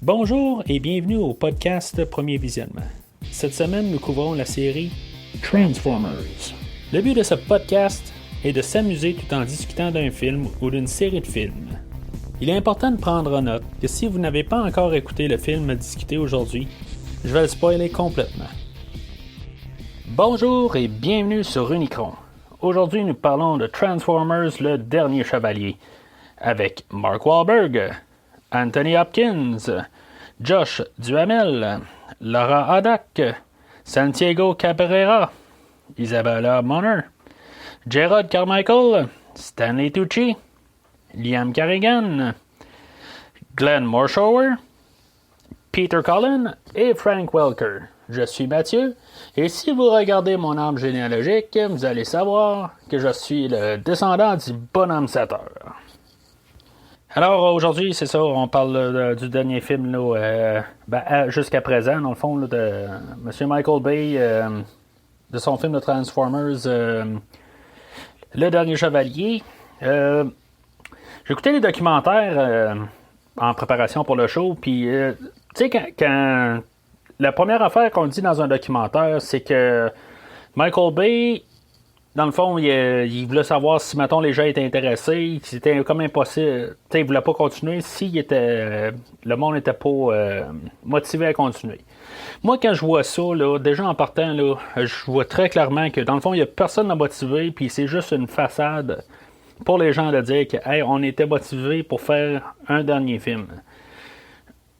Bonjour et bienvenue au podcast Premier Visionnement. Cette semaine, nous couvrons la série Transformers. Le but de ce podcast est de s'amuser tout en discutant d'un film ou d'une série de films. Il est important de prendre en note que si vous n'avez pas encore écouté le film à discuter aujourd'hui, je vais le spoiler complètement. Bonjour et bienvenue sur Unicron. Aujourd'hui, nous parlons de Transformers, le dernier chevalier, avec Mark Wahlberg, Anthony Hopkins, Josh Duhamel, Laura Haddock, Santiago Cabrera, Isabella Moner, Gerard Carmichael, Stanley Tucci, Liam Carrigan, Glenn Morshower, Peter Cullen et Frank Welker. Je suis Mathieu, et si vous regardez mon arbre généalogique, vous allez savoir que je suis le descendant du bonhomme Sateur. Alors aujourd'hui, c'est ça, on parle du dernier film là, jusqu'à présent, dans le fond, là, de M. Michael Bay, de son film de Transformers, Le Dernier Chevalier. J'ai écouté les documentaires en préparation pour le show, puis tu sais, quand la première affaire qu'on dit dans un documentaire, c'est que Michael Bay, dans le fond, il voulait savoir si, mettons, les gens étaient intéressés. C'était comme impossible. Tu sais, il voulait pas continuer si le monde n'était pas motivé à continuer. Moi, quand je vois ça, là, déjà en partant, là, je vois très clairement que, dans le fond, il n'y a personne à motiver, puis c'est juste une façade pour les gens de dire que, hey, on était motivés pour faire un dernier film.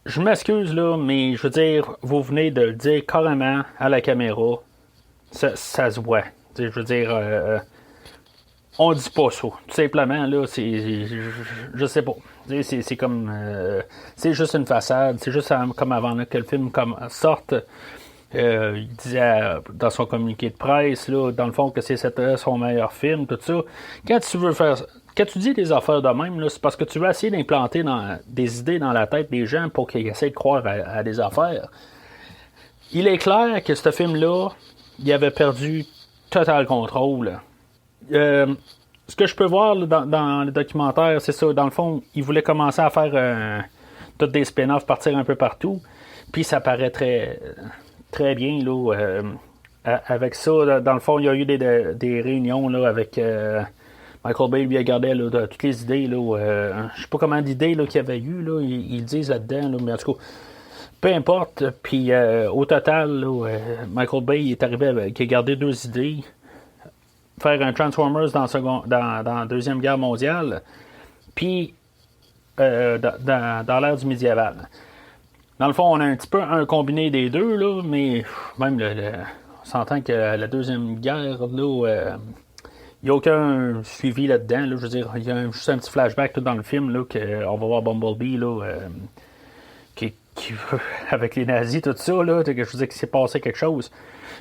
Je m'excuse, là, mais je veux dire, vous venez de le dire carrément à la caméra. Ça se voit. Je veux dire, on dit pas ça. Tout simplement, là, je sais pas. C'est comme. C'est juste une façade. C'est juste comme avant là, que le film sorte. Il disait dans son communiqué de presse, là, dans le fond, que c'était son meilleur film, tout ça. Quand tu dis des affaires de même, là, c'est parce que tu veux essayer d'implanter des idées dans la tête des gens pour qu'ils essaient de croire à des affaires. Il est clair que ce film-là, il avait perdu total contrôle. Ce que je peux voir là, dans le documentaire, c'est ça. Dans le fond, il voulait commencer à faire tous des spin-offs, partir un peu partout. Puis ça paraît très, très bien là, avec ça. Là, dans le fond, il y a eu des réunions là, avec Michael Bay. Lui a gardé là, toutes les idées. Je sais pas comment d'idées là, qu'il y avait eu. Là, ils disent là-dedans. Là, mais en tout cas, peu importe. Puis au total, là, Michael Bay est arrivé avec, il a gardé 2 idées. Faire un Transformers dans la Deuxième Guerre mondiale, puis dans l'ère du médiéval. Dans le fond, on a un petit peu un combiné des deux, là, mais même on s'entend que la Deuxième Guerre, là, il n'y a aucun suivi là-dedans. Là, je veux dire, il y a juste un petit flashback tout dans le film, là, qu'on va voir Bumblebee, là, qui avec les nazis, tout ça, là, que je veux dire qu'il s'est passé quelque chose.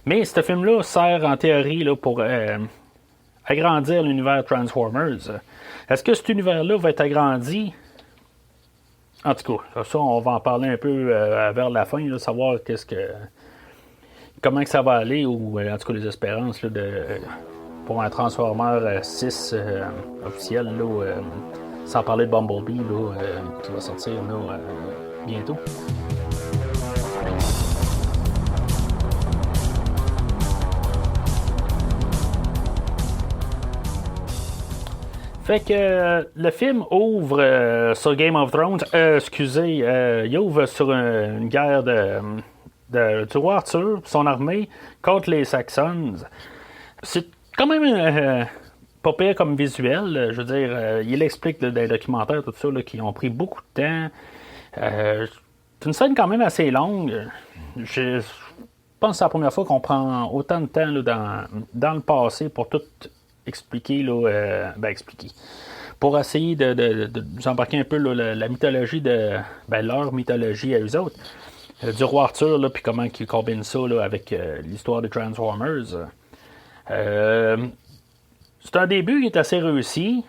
Mais ce film-là sert en théorie là, pour agrandir l'univers Transformers. Est-ce que cet univers-là va être agrandi? En tout cas, ça, on va en parler un peu vers la fin, là, savoir comment que ça va aller, ou en tout cas les espérances là, pour un Transformer 6 officiel, là, sans parler de Bumblebee là, qui va sortir là, bientôt. Fait que le film ouvre sur Game of Thrones, il ouvre sur une guerre du roi Arthur, son armée, contre les Saxons. C'est quand même pas pire comme visuel. Je veux dire, il explique là, des documentaires, tout ça, là, qui ont pris beaucoup de temps. C'est une scène quand même assez longue. Je pense que c'est la première fois qu'on prend autant de temps là, dans le passé pour tout expliquer, là, expliquer. Pour essayer de nous embarquer un peu là, la mythologie leur mythologie à eux autres. Du roi Arthur, là, puis comment ils combinent ça là, avec l'histoire de Transformers. C'est un début qui est assez réussi.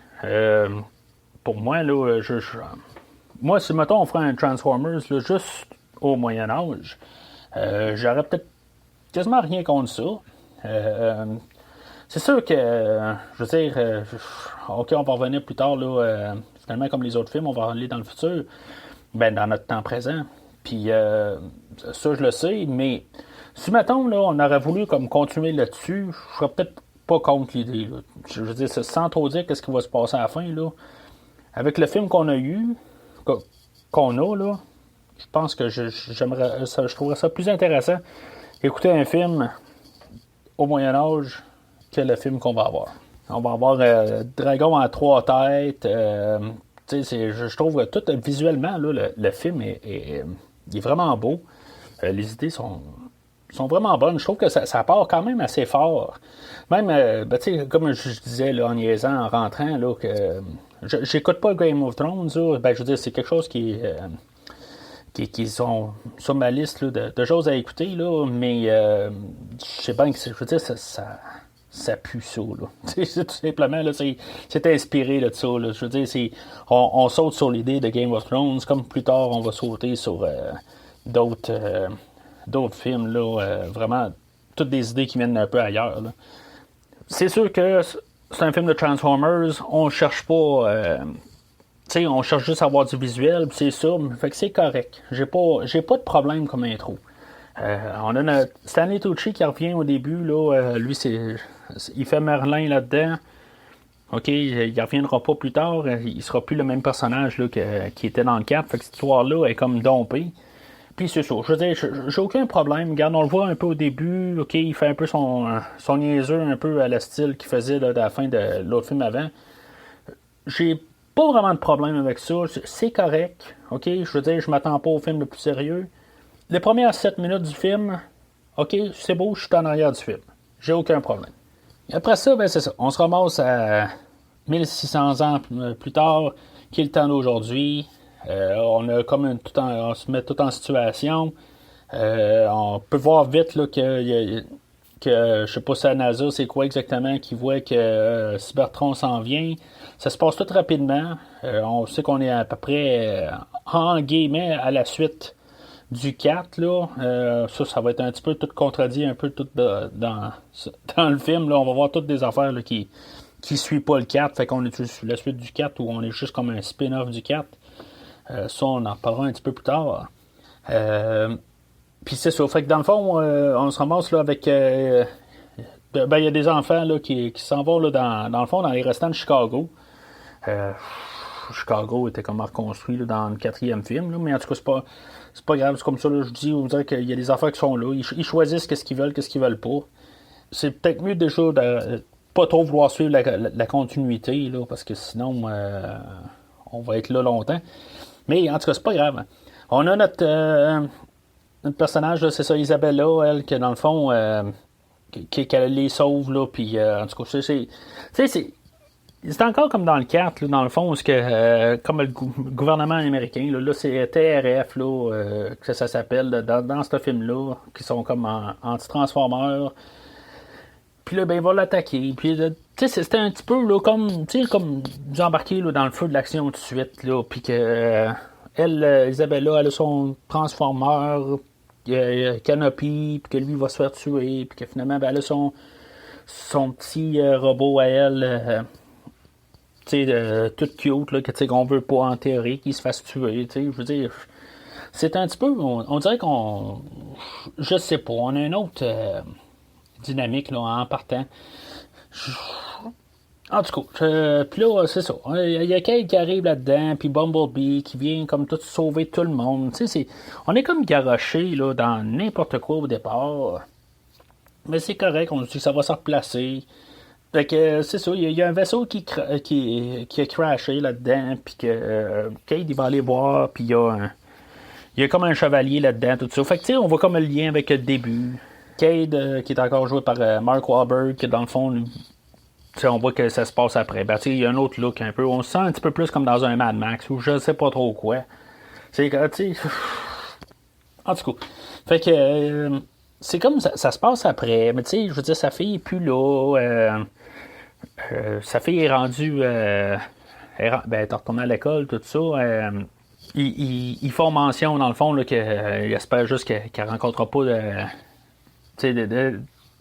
Pour moi, là, moi, si mettons on ferait un Transformers là, juste au Moyen-Âge, j'aurais peut-être quasiment rien contre ça. C'est sûr que, je veux dire, OK, on va revenir plus tard, là, finalement, comme les autres films, on va aller dans le futur, dans notre temps présent. Puis ça, je le sais, mais si, mettons, là, on aurait voulu comme continuer là-dessus, je serais peut-être pas contre l'idée. Là. Je veux dire, sans trop dire qu'est-ce qui va se passer à la fin, là. Avec le film qu'on a eu, qu'on a, là, je pense que j'aimerais ça, je trouverais ça plus intéressant écouter un film au Moyen-Âge que le film qu'on va avoir. On va avoir Dragon à trois têtes. Je trouve que tout visuellement, là, le film il est vraiment beau. Les idées sont vraiment bonnes. Je trouve que ça part quand même assez fort. Même, comme je disais là, en niaisant, en rentrant, là, que j'écoute pas Game of Thrones. Là, je veux dire, c'est quelque chose qui sont sur ma liste là, de choses à écouter, là, mais je sais bien que je veux dire, ça pue ça. Là. C'est tout simplement, là, c'est inspiré là, de ça. Là. Je veux dire, on saute sur l'idée de Game of Thrones, comme plus tard, on va sauter sur d'autres films. Là, vraiment, toutes des idées qui viennent un peu ailleurs. Là. C'est sûr que c'est un film de Transformers, on cherche pas... on cherche juste à avoir du visuel, c'est ça, fait que c'est correct. J'ai pas de problème comme intro. On a notre Stanley Tucci qui revient au début, là, lui il fait Merlin là-dedans. OK, il reviendra pas plus tard, il sera plus le même personnage là, qui était dans le 4, fait que cette histoire-là est comme dompée. Puis c'est ça, je veux dire, j'ai aucun problème. Regarde, on le voit un peu au début, OK, il fait un peu son niaiseux, un peu à la style qu'il faisait là, à la fin de l'autre film avant. J'ai pas vraiment de problème avec ça. C'est correct. OK? Je veux dire, je m'attends pas au film le plus sérieux. Les premières 7 minutes du film, OK, c'est beau, je suis en arrière du film. J'ai aucun problème. Et après ça, ben c'est ça. On se ramasse à 1600 ans plus tard, qui est le temps d'aujourd'hui. On a comme on se met tout en situation. On peut voir vite là, que je sais pas si à NASA, c'est quoi exactement qui voit que Cybertron s'en vient. Ça se passe tout rapidement. On sait qu'on est à peu près en guillemets à la suite du 4. Là. Ça va être un petit peu tout contredit, un peu tout dans le film. Là. On va voir toutes des affaires là, qui suivent pas le 4. Fait qu'on est sur la suite du 4 où on est juste comme un spin-off du 4. Ça, on en parlera un petit peu plus tard. Puis c'est ça. Fait que dans le fond, on se ramasse là, avec... il y a des enfants là, qui s'en vont là, dans le fond dans les restants de Chicago. Chicago était comme reconstruit là, dans le 4e film. Là, mais en tout cas, c'est pas grave. C'est comme ça, là, je dis, on dirait qu'il y a des affaires qui sont là. Ils choisissent qu'est-ce qu'ils veulent, qu'est-ce qu'ils veulent pas. C'est peut-être mieux déjà de pas trop vouloir suivre la continuité, là, parce que sinon, on va être là longtemps. Mais en tout cas, c'est pas grave. On a notre personnage, là, c'est ça, Isabella, elle, que dans le fond, qu'elle les sauve, là, puis en tout cas, c'est encore comme dans le 4, là, dans le fond, parce que, comme le gouvernement américain, là c'est TRF, là, que ça s'appelle, dans ce film-là, qui sont comme anti-transformeurs. Puis là, ben, il va l'attaquer. Puis, tu sais, c'était un petit peu, là, comme vous embarquez là, dans le feu de l'action tout de suite, là, puis que, elle, Isabella, elle a son transformeur, Canopy, puis que lui, il va se faire tuer, puis que finalement, ben, elle a son petit robot à elle, tout cute, là, qu'on veut pas enterrer, qu'il se fasse tuer, je veux dire, c'est un petit peu, on dirait qu'on, je sais pas, on a une autre dynamique, là, en partant. En tout cas, puis là, c'est ça, il y a Kate qui arrive là-dedans, puis Bumblebee qui vient comme tout sauver tout le monde, on est comme garoché, là, dans n'importe quoi au départ, mais c'est correct, on se dit que ça va se replacer. Fait que c'est ça, il y a un vaisseau qui a crashé là-dedans, puis que Cade il va aller voir, puis il y a comme un chevalier là-dedans, tout ça. Fait que tu sais, on voit comme le lien avec le début. Cade qui est encore joué par Mark Wahlberg, qui dans le fond, on voit que ça se passe après. Ben, il y a un autre look un peu, on se sent un petit peu plus comme dans un Mad Max, ou je sais pas trop quoi. C'est que, tu sais, en tout cas, fait que c'est comme ça se passe après, mais tu sais, je veux dire, sa fille est plus là. Sa fille est rendue. Ben, elle est retournée à l'école, tout ça. Ils font mention, dans le fond, qu'ils espèrent juste qu'elle ne rencontrera pas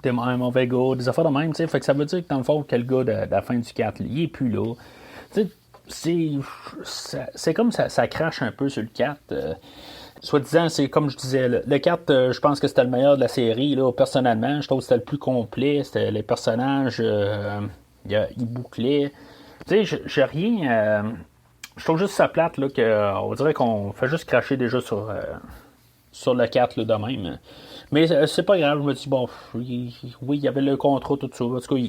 un mauvais gars, des affaires de même. Fait que ça veut dire que, dans le fond, que le gars de la fin du 4, il est plus là. C'est comme ça crache un peu sur le 4. soi-disant, c'est comme je disais, le 4, je pense que c'était le meilleur de la série, là, personnellement. Je trouve que c'était le plus complet. C'était les personnages, ils bouclaient. Tu sais, j'ai rien. Je trouve juste ça plate, là, on dirait qu'on fait juste cracher déjà sur le 4 là, de même. Mais c'est pas grave, je me dis, bon, oui, il y avait le contrat, tout ça. En tout cas,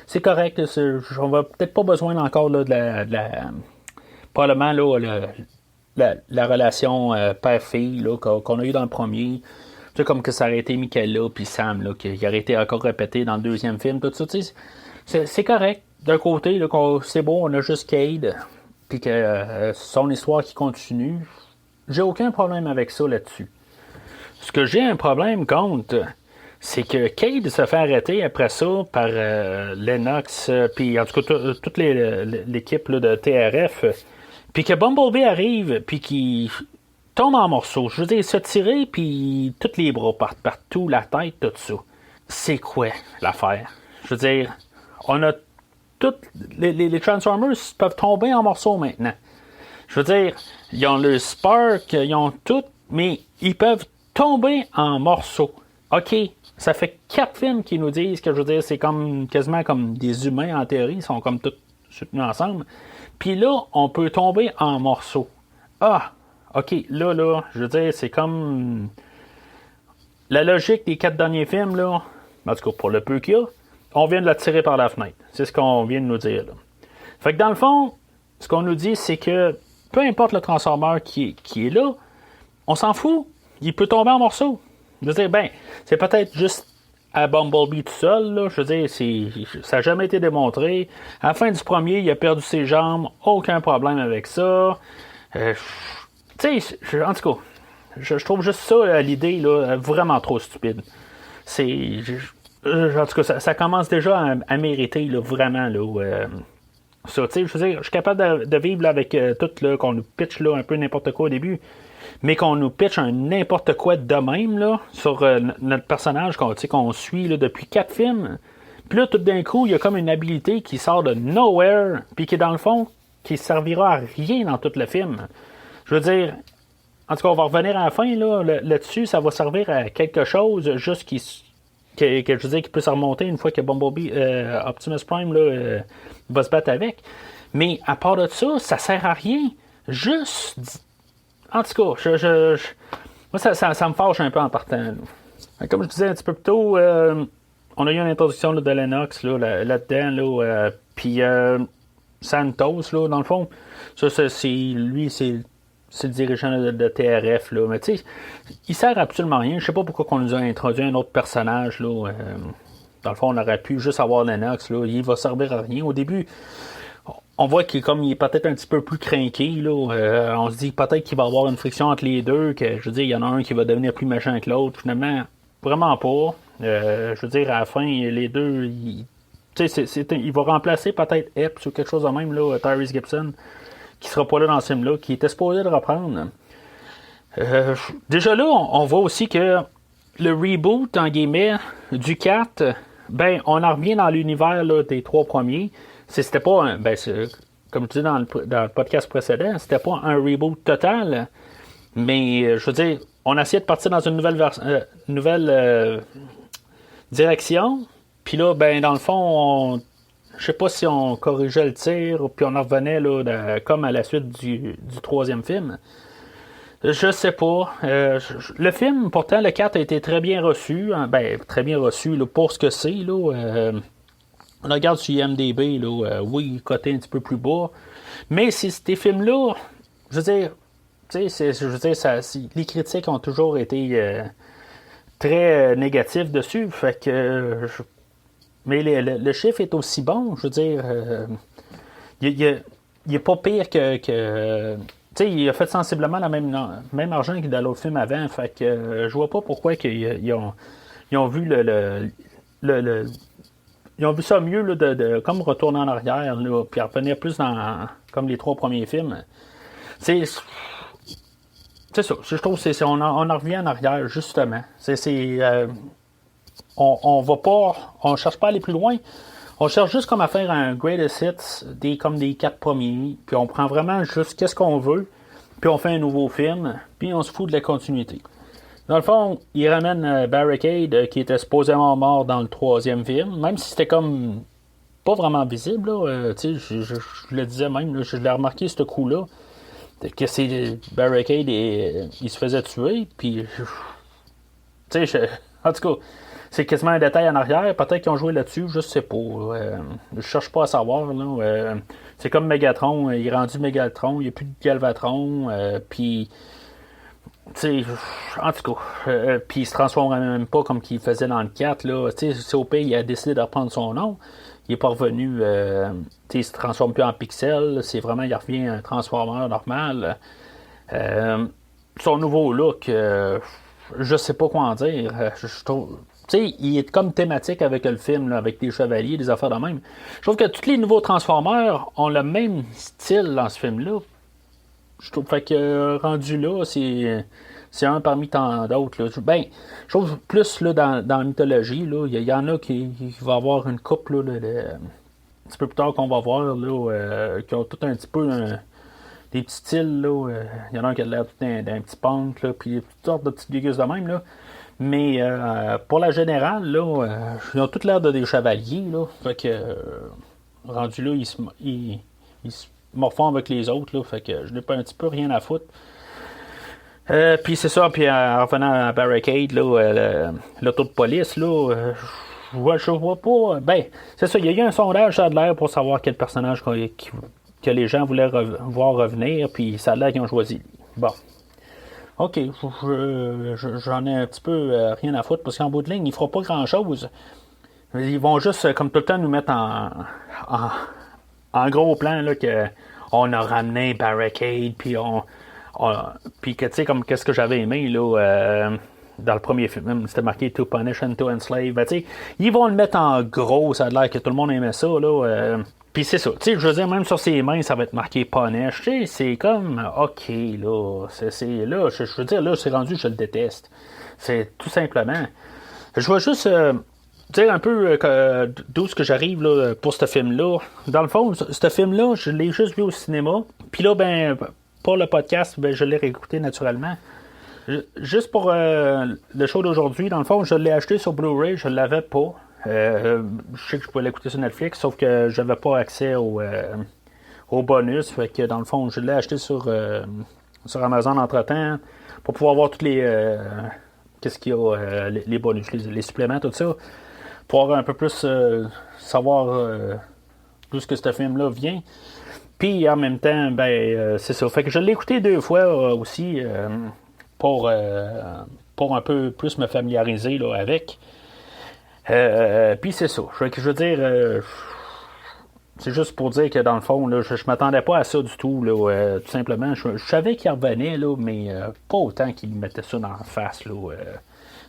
c'est correct. On va peut-être pas besoin encore là, probablement là, la relation père-fille là, qu'on a eu dans le premier. Tu sais, comme que ça aurait été Michaela puis Sam, là, qui aurait été encore répété dans le deuxième film, tout ça. Tu sais, c'est correct. D'un côté, là, c'est beau, on a juste Cade, puis que son histoire qui continue. J'ai aucun problème avec ça là-dessus. Ce que j'ai un problème contre, c'est que Cade se fait arrêter après ça par Lennox, puis en tout cas toute l'équipe là, de TRF, puis que Bumblebee arrive, puis qu'il tombe en morceaux. Je veux dire, se tirer, puis tous les bras partent partout, la tête, tout ça. C'est quoi l'affaire? Je veux dire, on a toutes les Transformers peuvent tomber en morceaux maintenant. Je veux dire, ils ont le Spark, ils ont tout, mais ils peuvent tomber en morceaux. OK, ça fait 4 films qui nous disent que, je veux dire, c'est comme quasiment comme des humains en théorie, ils sont comme tous soutenus ensemble. Puis là, on peut tomber en morceaux. Ah, OK, là, je veux dire, c'est comme la logique des 4 derniers films, là, en tout cas pour le peu qu'il y a, on vient de la tirer par la fenêtre. C'est ce qu'on vient de nous dire, là. Fait que dans le fond, ce qu'on nous dit, c'est que peu importe le Transformer qui est là, on s'en fout. Il peut tomber en morceaux. Je veux dire, c'est peut-être juste à Bumblebee tout seul, là. Je veux dire, ça n'a jamais été démontré. À la fin du premier, il a perdu ses jambes. Aucun problème avec ça. Tu sais, en tout cas, je trouve juste ça, l'idée, là, vraiment trop stupide. En tout cas, ça commence déjà à mériter, là, vraiment, là, ça, tu sais, je veux dire, je suis capable de vivre là, avec tout, là, qu'on nous pitch là, un peu n'importe quoi au début, mais qu'on nous pitch un n'importe quoi de même là, sur notre personnage qu'on suit là, depuis 4 films. Puis là, tout d'un coup, il y a comme une habilité qui sort de nowhere, puis qui, dans le fond, qui servira à rien dans tout le film. Je veux dire, en tout cas, on va revenir à la fin là, là-dessus, ça va servir à quelque chose, juste que je veux dire, qui peut se remonter une fois que Bumblebee, Optimus Prime là, va se battre avec. Mais à part de ça, ça sert à rien. Juste. En tout cas, moi, ça me fâche un peu en partant. Là. Comme je disais un petit peu plus tôt, on a eu une introduction là, de Lennox là-dedans. Là, puis Santos, là, dans le fond, ça, lui, c'est le dirigeant de TRF. Là. Mais tu sais, il sert absolument à rien. Je sais pas pourquoi on nous a introduit un autre personnage. Là, dans le fond, on aurait pu juste avoir Lennox. Là. Il va servir à rien. Au début, on voit qu'il est peut-être un petit peu plus craqué. Là. On se dit peut-être qu'il va y avoir une friction entre les deux. Que, je veux dire, il y en a un qui va devenir plus méchant que l'autre. Finalement, vraiment pas. Je veux dire, à la fin, les deux... il va remplacer peut-être Epps ou quelque chose de même, là, Tyrese Gibson, qui sera pas là dans ce film-là, qui était supposé de reprendre. Déjà là, on voit aussi que le reboot, en guillemets, du 4, on en revient dans l'univers là, des 3 premiers. C'était pas comme tu dis dans le podcast précédent, c'était pas un reboot total, mais je veux dire, on a essayé de partir dans une nouvelle direction, puis là, dans le fond, je sais pas si on corrigeait le tir, puis on en revenait là, comme à la suite du 3e film. Je sais pas. Le film, pourtant, le 4 a été très bien reçu. Hein, très bien reçu là, pour ce que c'est. Là, on regarde sur IMDb, là, oui, côté un petit peu plus bas. Mais ces films-là, je veux dire, les critiques ont toujours été très négatifs dessus. Fait que. Mais le chiffre est aussi bon. Je veux dire, il est pas pire que tu sais, il a fait sensiblement le même argent que dans l'autre film avant. Fait que je vois pas pourquoi ils ont vu ils ont vu ça mieux là, de comme retourner en arrière là, puis revenir plus dans comme les 3 premiers films. C'est ça. Je trouve que on en revient en arrière justement. On va pas, on cherche pas à aller plus loin. On cherche juste comme à faire un greatest hits comme des 4 premiers, puis on prend vraiment juste qu'est-ce qu'on veut, puis on fait un nouveau film, puis on se fout de la continuité. Dans le fond, il ramène Barricade, qui était supposément mort dans le troisième film, même si c'était comme pas vraiment visible, là. Je le disais même, là, je l'ai remarqué ce coup-là, que c'est Barricade et il se faisait tuer, puis en tout cas, c'est quasiment un détail en arrière. Peut-être qu'ils ont joué là-dessus, je sais pas. Je cherche pas à savoir. Là. C'est comme Megatron. Il est rendu Megatron. Il n'y a plus de Galvatron. Puis, en tout cas, puis il se transforme même pas comme qu'il faisait dans le 4. Là. COP, il a décidé de reprendre son nom. Il est pas revenu. Il se transforme plus en pixel. C'est vraiment, il revient un transformeur normal. Son nouveau look, je sais pas quoi en dire. Je trouve. Il est comme thématique avec le film, là, avec des chevaliers, des affaires de même. Je trouve que tous les nouveaux Transformers ont le même style dans ce film-là. Je trouve fait que rendu là, c'est un parmi tant d'autres. Là. Ben, je trouve plus là, dans la mythologie, là, il y en a qui va avoir une couple là, un petit peu plus tard qu'on va voir là, qui ont tout un petit peu des petits styles. Il y en a un qui a l'air tout d'un petit punk, là, puis toutes sortes de petites dégueuses de même. Là. Mais pour la générale, là, ils ont toutes l'air de des chevaliers. Là, fait que rendu là, ils se morfondent avec les autres. Là, fait que je n'ai pas un petit peu rien à foutre. Puis c'est ça, puis en revenant à Barricade, là, l'auto de police, là, je vois pas. Ben, c'est ça, il y a eu un sondage ça a l'air pour savoir quel personnage que les gens voulaient voir revenir, puis ça a l'air qu'ils ont choisi. Bon. OK, j'en ai un petit peu rien à foutre parce qu'en bout de ligne, il ne fera pas grand-chose. Ils vont juste, comme tout le temps, nous mettre en gros plan là, que on a ramené Barricade, puis que tu sais, comme qu'est-ce que j'avais aimé là, dans le premier film, c'était marqué To Punish and To Enslave. Ben, ils vont le mettre en gros, ça a l'air que tout le monde aimait ça. Là, puis c'est ça, tu sais, je veux dire, même sur ses mains, ça va être marqué Punish. Tu sais, c'est comme, OK, là, là, je veux dire, là, c'est rendu, je le déteste. C'est tout simplement. Je vais juste dire un peu d'où ce que j'arrive là, pour ce film-là. Dans le fond, ce film-là, je l'ai juste vu au cinéma. Puis là, ben, pour le podcast, ben, je l'ai réécouté naturellement. Juste pour le show d'aujourd'hui, dans le fond, je l'ai acheté sur Blu-ray, je ne l'avais pas. Je sais que je pouvais l'écouter sur Netflix, sauf que j'avais pas accès au bonus. Fait que dans le fond, je l'ai acheté sur Amazon entre-temps pour pouvoir voir tous les qu'est-ce qu'il y a, les bonus, les suppléments, tout ça. Pour avoir un peu plus savoir d'où ce que ce film-là vient. Puis en même temps, ben c'est ça. Fait que je l'ai écouté 2 fois aussi pour un peu plus me familiariser là, avec. Puis c'est ça. Je veux dire, c'est juste pour dire que dans le fond, là, je m'attendais pas à ça du tout. Là, tout simplement, je savais qu'il revenait, là, mais pas autant qu'il mettait ça dans la face. Là,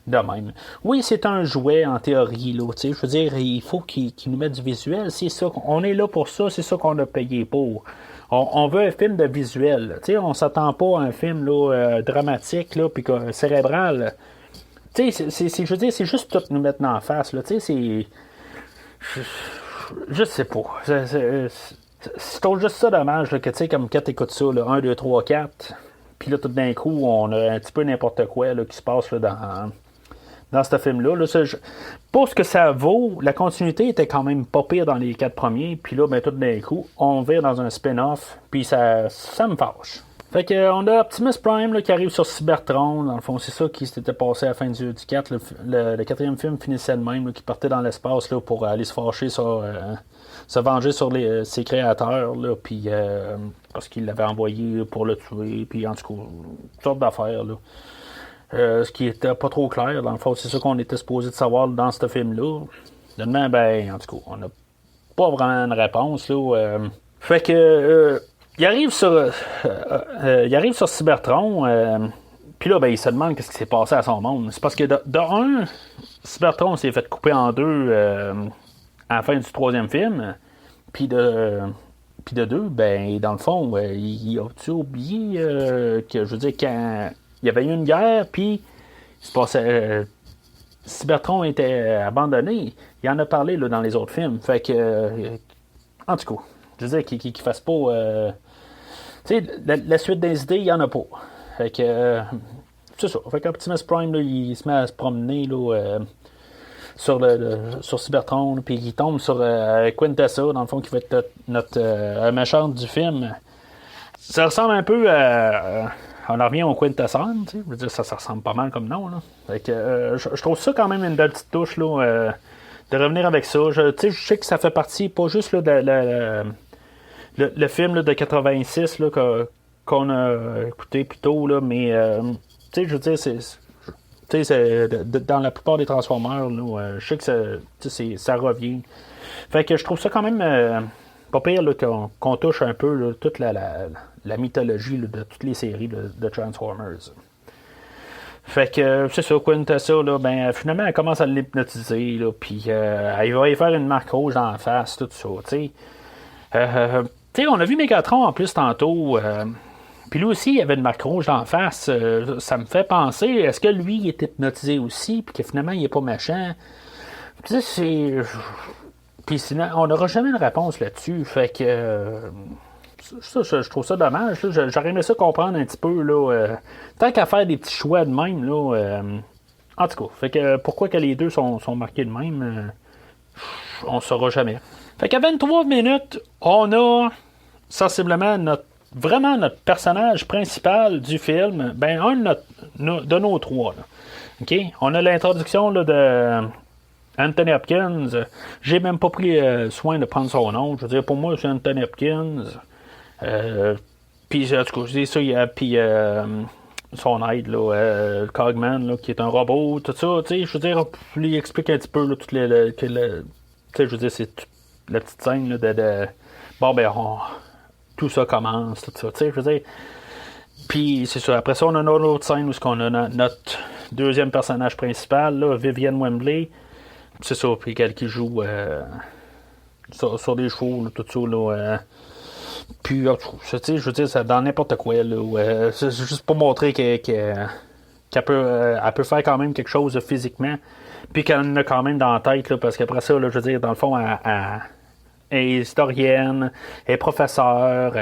de même. Oui, c'est un jouet en théorie. Là, je veux dire, il faut qu'il nous mette du visuel. C'est ça. On est là pour ça. C'est ça qu'on a payé pour. On veut un film de visuel. On s'attend pas à un film là, dramatique là, puis cérébral. Je veux dire, c'est juste tout nous mettre en face. Là, c'est. Je sais pas. C'est toujours juste ça dommage là, que tu sais, comme quand t'écoutes ça, là, 1, 2, 3, 4, puis là, tout d'un coup, on a un petit peu n'importe quoi là, qui se passe là, dans ce film-là. Là, pour ce que ça vaut, la continuité était quand même pas pire dans les 4 premiers, puis là, ben, tout d'un coup, on vire dans un spin-off, puis ça me fâche. Fait que on a Optimus Prime là, qui arrive sur Cybertron. Dans le fond, c'est ça qui s'était passé à la fin du 4. Le 4e film finissait de même, là, qui partait dans l'espace là, pour aller se fâcher sur. Se venger sur ses créateurs, là, puis parce qu'il l'avait envoyé pour le tuer, puis en tout cas, toutes sortes d'affaires. Là. Ce qui était pas trop clair, dans le fond, c'est ça qu'on était supposé de savoir dans ce film-là. Finalement, ben, en tout cas, on n'a pas vraiment une réponse. Là, fait que. Il arrive sur Cybertron, puis là, ben, il se demande qu'est-ce qui s'est passé à son monde. C'est parce que de un, Cybertron s'est fait couper en deux à la fin du 3e film, puis de deux, ben, dans le fond, il a-tu oublié que, je veux dire, quand il y avait eu une guerre, puis il se passait. Cybertron était abandonné. Il en a parlé là, dans les autres films. Fait que. En tout cas. Je veux dire qu'il fasse pas. la suite des idées, il n'y en a pas. Fait que, c'est ça. Fait qu'Optimus Prime, là, il se met à se promener là, sur Cybertron, puis il tombe sur Quintessa, dans le fond, qui va être notre méchante du film. Ça ressemble un peu à. On en revient au Quintesson, tu sais. Je veux dire, ça ressemble pas mal comme nom, là. Fait que, je trouve ça quand même une belle petite touche, là, de revenir avec ça. Je sais que ça fait partie, pas juste là, le film là, de 86 là, qu'on a écouté plus tôt, là, mais je veux dire, dans la plupart des Transformers, là, je sais que ça revient. Fait que je trouve ça quand même pas pire là, qu'on touche un peu là, toute la mythologie là, de toutes les séries de Transformers. Fait que c'est ça, Quintessa, là, ben, finalement, elle commence à l'hypnotiser, puis elle va y faire une marque rouge dans la face, tout ça, tu sais. On a vu Megatron en plus tantôt. Puis lui aussi, il avait une marque rouge en face. Ça me fait penser, est-ce que lui, il est hypnotisé aussi, puis que finalement, il est pas méchant? Tu sais, c'est. Puis sinon, on n'aura jamais une réponse là-dessus. Fait que. Je trouve ça dommage. Là. J'aurais aimé ça comprendre un petit peu. Là, tant qu'à faire des petits choix de même. Là, en tout cas, fait que pourquoi que les deux sont marqués de même, on ne saura jamais. Fait qu'à 23 minutes, on a sensiblement vraiment notre personnage principal du film, ben un de nos trois. Là. Okay? On a l'introduction là, de Anthony Hopkins. J'ai même pas pris soin de prendre son nom. Je veux dire, pour moi, c'est Anthony Hopkins. Puis, en tout cas, je dis ça, il y a puis son aide, là, Cogman, là, qui est un robot, tout ça. Je veux dire, je lui explique un petit peu là, toutes les je veux dire, c'est la petite scène là, de bon, ben, tout ça commence, tout ça, tu sais, je veux dire. Puis, c'est ça. Après ça, on a une autre scène où on a notre deuxième personnage principal, là, Vivienne Wembley. C'est ça, puis elle qui joue sur des chevaux, là, tout ça, là. Puis, je veux dire, c'est dans n'importe quoi, là. C'est juste pour montrer qu'elle peut faire quand même quelque chose physiquement. Puis qu'elle en a quand même dans la tête, là, parce qu'après ça, là, je veux dire, dans le fond, elle est historienne, elle est professeure,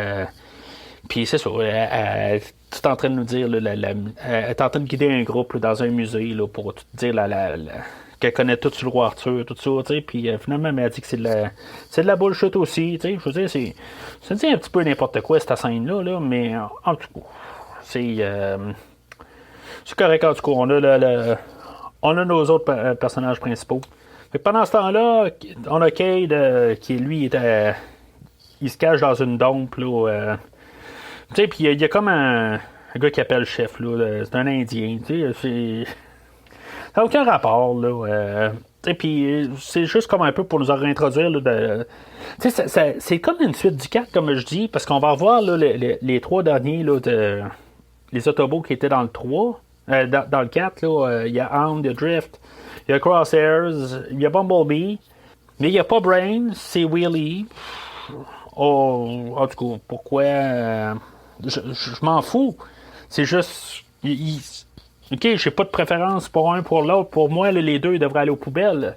puis c'est ça, elle est en train de nous dire, là, elle est en train de guider un groupe là, dans un musée là, pour tout dire qu'elle connaît tout sur le roi Arthur, tout ça, tu sais, puis finalement, elle m'a dit que c'est de la bullshit aussi, tu sais, je veux dire, c'est un petit peu n'importe quoi, cette scène-là, là, mais en tout cas, c'est correct, en tout cas, on a nos autres personnages principaux. Fait que pendant ce temps-là, on a Cade qui, lui, il se cache dans une dompe, là, tu sais, puis il y a comme un gars qui appelle le chef, là, c'est un Indien, tu sais, ça n'a aucun rapport, là. Et puis, c'est juste comme un peu pour nous réintroduire. Là, c'est comme une suite du 4, comme je dis, parce qu'on va revoir là, les trois derniers, là, les Autobots qui étaient dans le 3. Dans le 4, il y a Hound, il y a Drift, il y a Crosshairs, il y a Bumblebee, mais il n'y a pas Brain, c'est Wheelie. Oh, en tout cas, pourquoi je m'en fous. C'est juste. Ok, j'ai pas de préférence pour un pour l'autre. Pour moi, là, les deux devraient aller aux poubelles.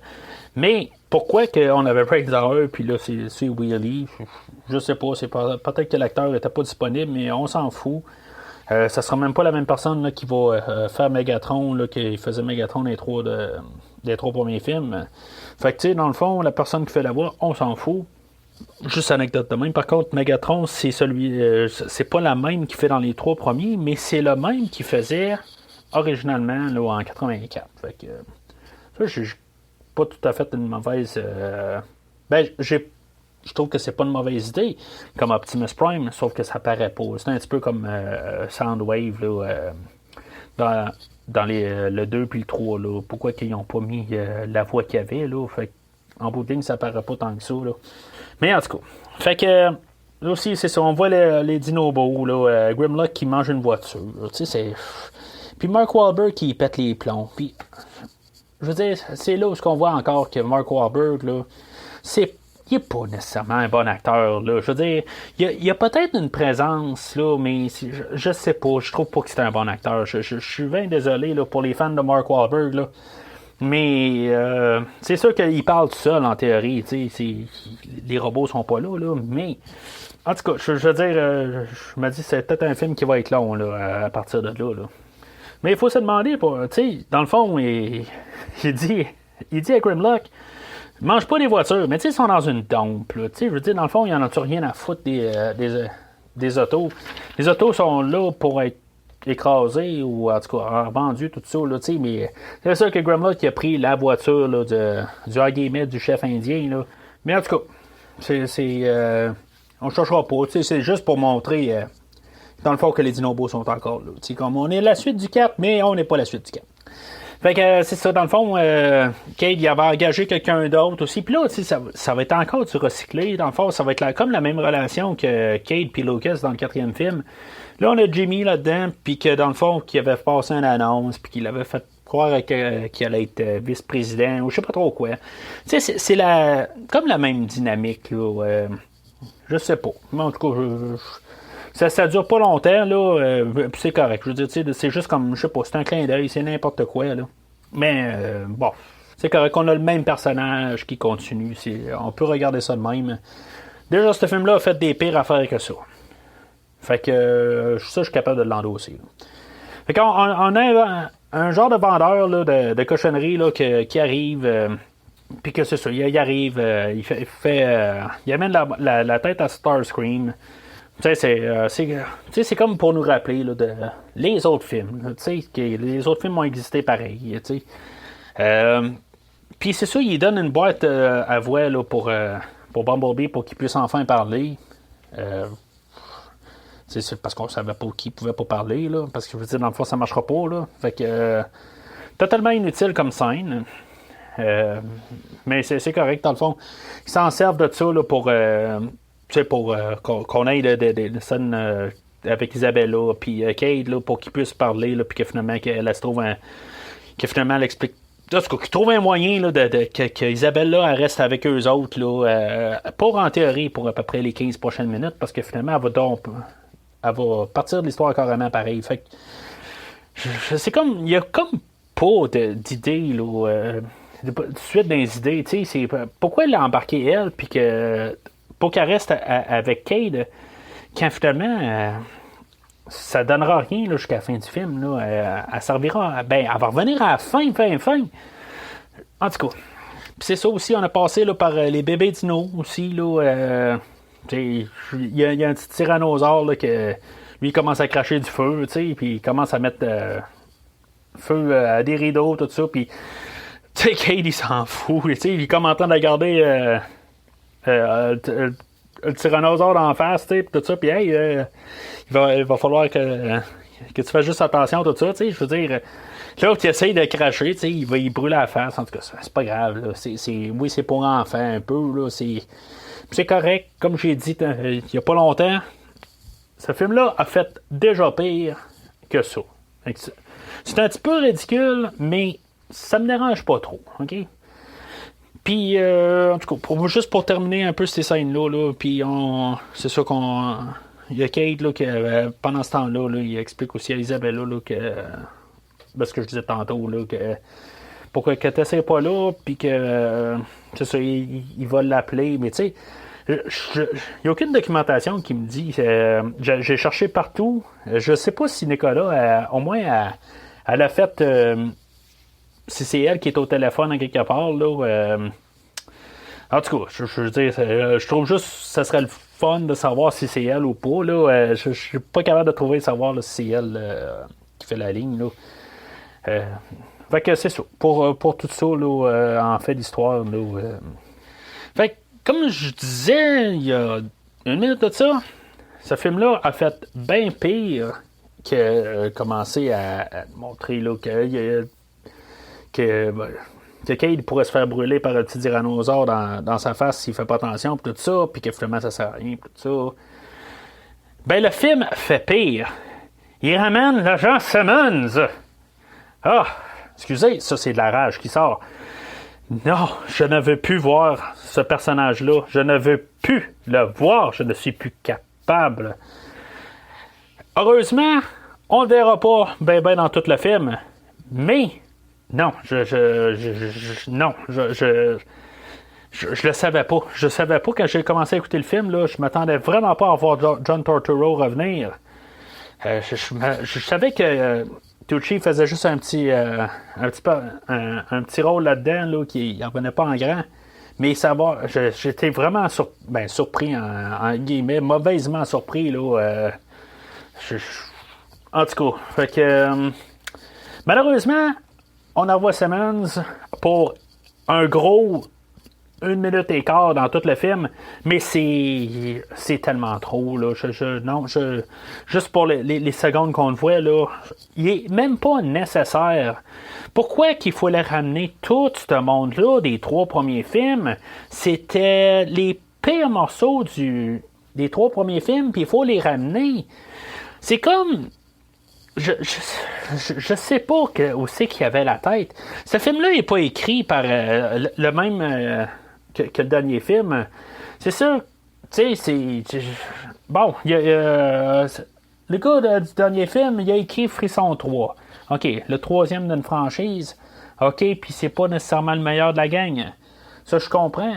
Mais pourquoi qu'on avait Break dans puis là, c'est Wheelie? Je sais pas. Peut-être que l'acteur n'était pas disponible, mais on s'en fout. Ça sera même pas la même personne là, qui va faire Megatron, là, qui faisait Megatron des trois premiers films. Fait que, tu sais, dans le fond, la personne qui fait la voix, on s'en fout. Juste anecdote de même. Par contre, Megatron, c'est c'est pas la même qui fait dans les trois premiers, mais c'est le même qui faisait originalement là, en 84. Fait que ça, j'ai pas tout à fait une mauvaise. Je trouve que c'est pas une mauvaise idée comme Optimus Prime, sauf que ça paraît pas. C'est un petit peu comme Soundwave là, dans le 2 puis le 3. Là. Pourquoi qu'ils n'ont pas mis la voix qu'il y avait là? Fait en bout de ligne, ça paraît pas tant que ça. Là. Mais en tout cas. Fait que là aussi, c'est ça. On voit les Dinobos, là, Grimlock qui mange une voiture. Tu sais, c'est. Puis Mark Wahlberg qui pète les plombs. Puis, je veux dire, c'est là où on voit encore que Mark Wahlberg, là, il n'est pas nécessairement un bon acteur. Là. Je veux dire, il y a peut-être une présence, là, mais je sais pas. Je trouve pas que c'est un bon acteur. Je suis bien désolé là, pour les fans de Mark Wahlberg. Là. Mais c'est sûr qu'il parle tout seul en théorie. Les robots sont pas là, mais En tout cas, je veux dire, je me dis c'est peut-être un film qui va être long là, à partir de là. Mais il faut se demander, tu sais, dans le fond, il dit à Grimlock, mange pas des voitures, mais tu sais, ils sont dans une dompe. Tu sais, je veux dire, dans le fond, il n'y en a rien à foutre des autos. Les autos sont là pour être écrasées ou en tout cas vendues, tout ça, là, tu sais, mais c'est sûr que Grimlock a pris la voiture là, du Hagimid, du chef indien. Là. Mais en tout cas, on ne cherchera pas. Tu sais, c'est juste pour montrer, dans le fond, que les Dinobos sont encore là. Tu sais, comme on est la suite du Cap, mais on n'est pas la suite du Cap. Fait que c'est ça, dans le fond, Cade il avait engagé quelqu'un d'autre aussi. Puis là, ça va être encore du recyclé. Dans le fond, ça va être comme la même relation que Cade et Lucas dans le 4e film. Là, on a Jimmy là-dedans, puis que dans le fond, qui avait passé une annonce, puis qu'il avait fait croire qu'il allait être vice-président, ou je sais pas trop quoi. Tu sais, c'est comme la même dynamique, là. Je sais pas. Mais en tout cas, ça dure pas longtemps, là, puis c'est correct. Je veux dire, c'est juste comme, je sais pas, c'est un clin d'œil, c'est n'importe quoi, là. Mais, bon, c'est correct, on a le même personnage qui continue. On peut regarder ça de même. Déjà, ce film-là a fait des pires affaires que ça. Fait que, ça, je suis capable de l'endosser. Là. Fait qu'on a un genre de vendeur là, de cochonnerie là, qui arrive... puis que c'est ça, il arrive, il amène la tête à Starscream. Tu sais, c'est comme pour nous rappeler là, les autres films. Tu sais, que les autres films ont existé pareil. Tu sais. Puis c'est ça, il donne une boîte à voix là, pour Bumblebee pour qu'il puisse enfin parler. C'est parce qu'on savait pas qu'il pouvait pas parler. Là, parce que je veux dire, dans le fond, ça marchera pas. Là. Fait que totalement inutile comme scène. Mais c'est correct, dans le fond. Ils s'en servent de ça là, pour qu'on ait des scènes avec Isabella puis Cade là, pour qu'ils puissent parler puis que finalement qu'elle se trouve que finalement elle explique qu'ils trouvent un moyen là, que Isabella elle reste avec eux autres là, pour en théorie pour à peu près les 15 prochaines minutes parce que finalement elle va partir de l'histoire carrément pareil. Fait que c'est comme il y a comme pas d'idée là, de suite dans les idées, tu sais, c'est pourquoi elle a embarqué elle, puis que pour qu'elle reste avec Cade, quand finalement ça donnera rien là, jusqu'à la fin du film, là, elle servira, elle va revenir à la fin. En tout cas, puis c'est ça aussi, on a passé là, par les bébés dinos aussi, là, il y a un petit tyrannosaure là, que lui il commence à cracher du feu, tu sais, puis il commence à mettre feu à des rideaux, tout ça, puis tu sais, Cade, il s'en fout. Il est comme en train de regarder le tyrannosaure en face, tout ça. Puis, hey, il va falloir que tu fasses juste attention, tout ça. Je veux dire, l'autre qui essaye de cracher, il va y brûler la face. En tout cas, c'est pas grave. Là. Oui, c'est pour enfants un peu. Là, c'est correct. Comme j'ai dit il n'y a pas longtemps, ce film-là a fait déjà pire que ça. C'est un petit peu ridicule, mais ça me dérange pas trop, OK? Puis, en tout cas, juste pour terminer un peu ces scènes-là, là, puis c'est sûr qu'on... Il y a Kate, là, qui, pendant ce temps-là, là, il explique aussi à Isabella, là, que... ce que je disais tantôt, là, que... Pourquoi que t'essayes pas là, puis que... c'est ça, il va l'appeler, mais tu sais... Il n'y a aucune documentation qui me dit... j'ai cherché partout. Je sais pas si Nicolas, au moins, elle a fait... si c'est elle qui est au téléphone à quelque part, là. En tout cas, je veux dire, je trouve juste que ça serait le fun de savoir si c'est elle ou pas. Là. Je suis pas capable de trouver savoir là, si c'est elle qui fait la ligne. Là. Fait que c'est ça. Pour tout ça, là, en fait d'histoire. Fait que, comme je disais il y a une minute de ça, ce film-là a fait bien pire que commencer à montrer là, que Cade pourrait se faire brûler par un petit tyrannosaure dans sa face s'il fait pas attention, pis tout ça, puis que finalement ça sert à rien, pis tout ça. Ben, le film fait pire. Il ramène l'agent Simmons. Ah, excusez, ça c'est de la rage qui sort. Non, je ne veux plus voir ce personnage-là. Je ne veux plus le voir. Je ne suis plus capable. Heureusement, on le verra pas ben dans tout le film. Mais... non, Je le savais pas. Je savais pas quand j'ai commencé à écouter le film. Là, je m'attendais vraiment pas à voir John Turturro revenir. Je savais que Tucci faisait juste un petit rôle là-dedans, là, qui n'en revenait pas en grand. Mais j'étais vraiment surpris, en guillemets, mauvaisement surpris. Là, en tout cas, fait que, malheureusement, on envoie Simmons pour un gros 1 minute et quart dans tout le film, mais c'est tellement trop. Là. Juste pour les secondes qu'on le voit, là, il est même pas nécessaire. Pourquoi qu'il faut les ramener tout ce monde-là des 3 premiers films? C'était les pires morceaux des 3 premiers films, puis il faut les ramener. C'est comme... Je sais pas où c'est qu'il y avait la tête. Ce film-là n'est pas écrit par le même que le dernier film. C'est sûr, tu sais, bon, le gars du dernier film, il a écrit Frisson 3. OK, le 3e d'une franchise. OK, puis c'est pas nécessairement le meilleur de la gang. Ça, je comprends.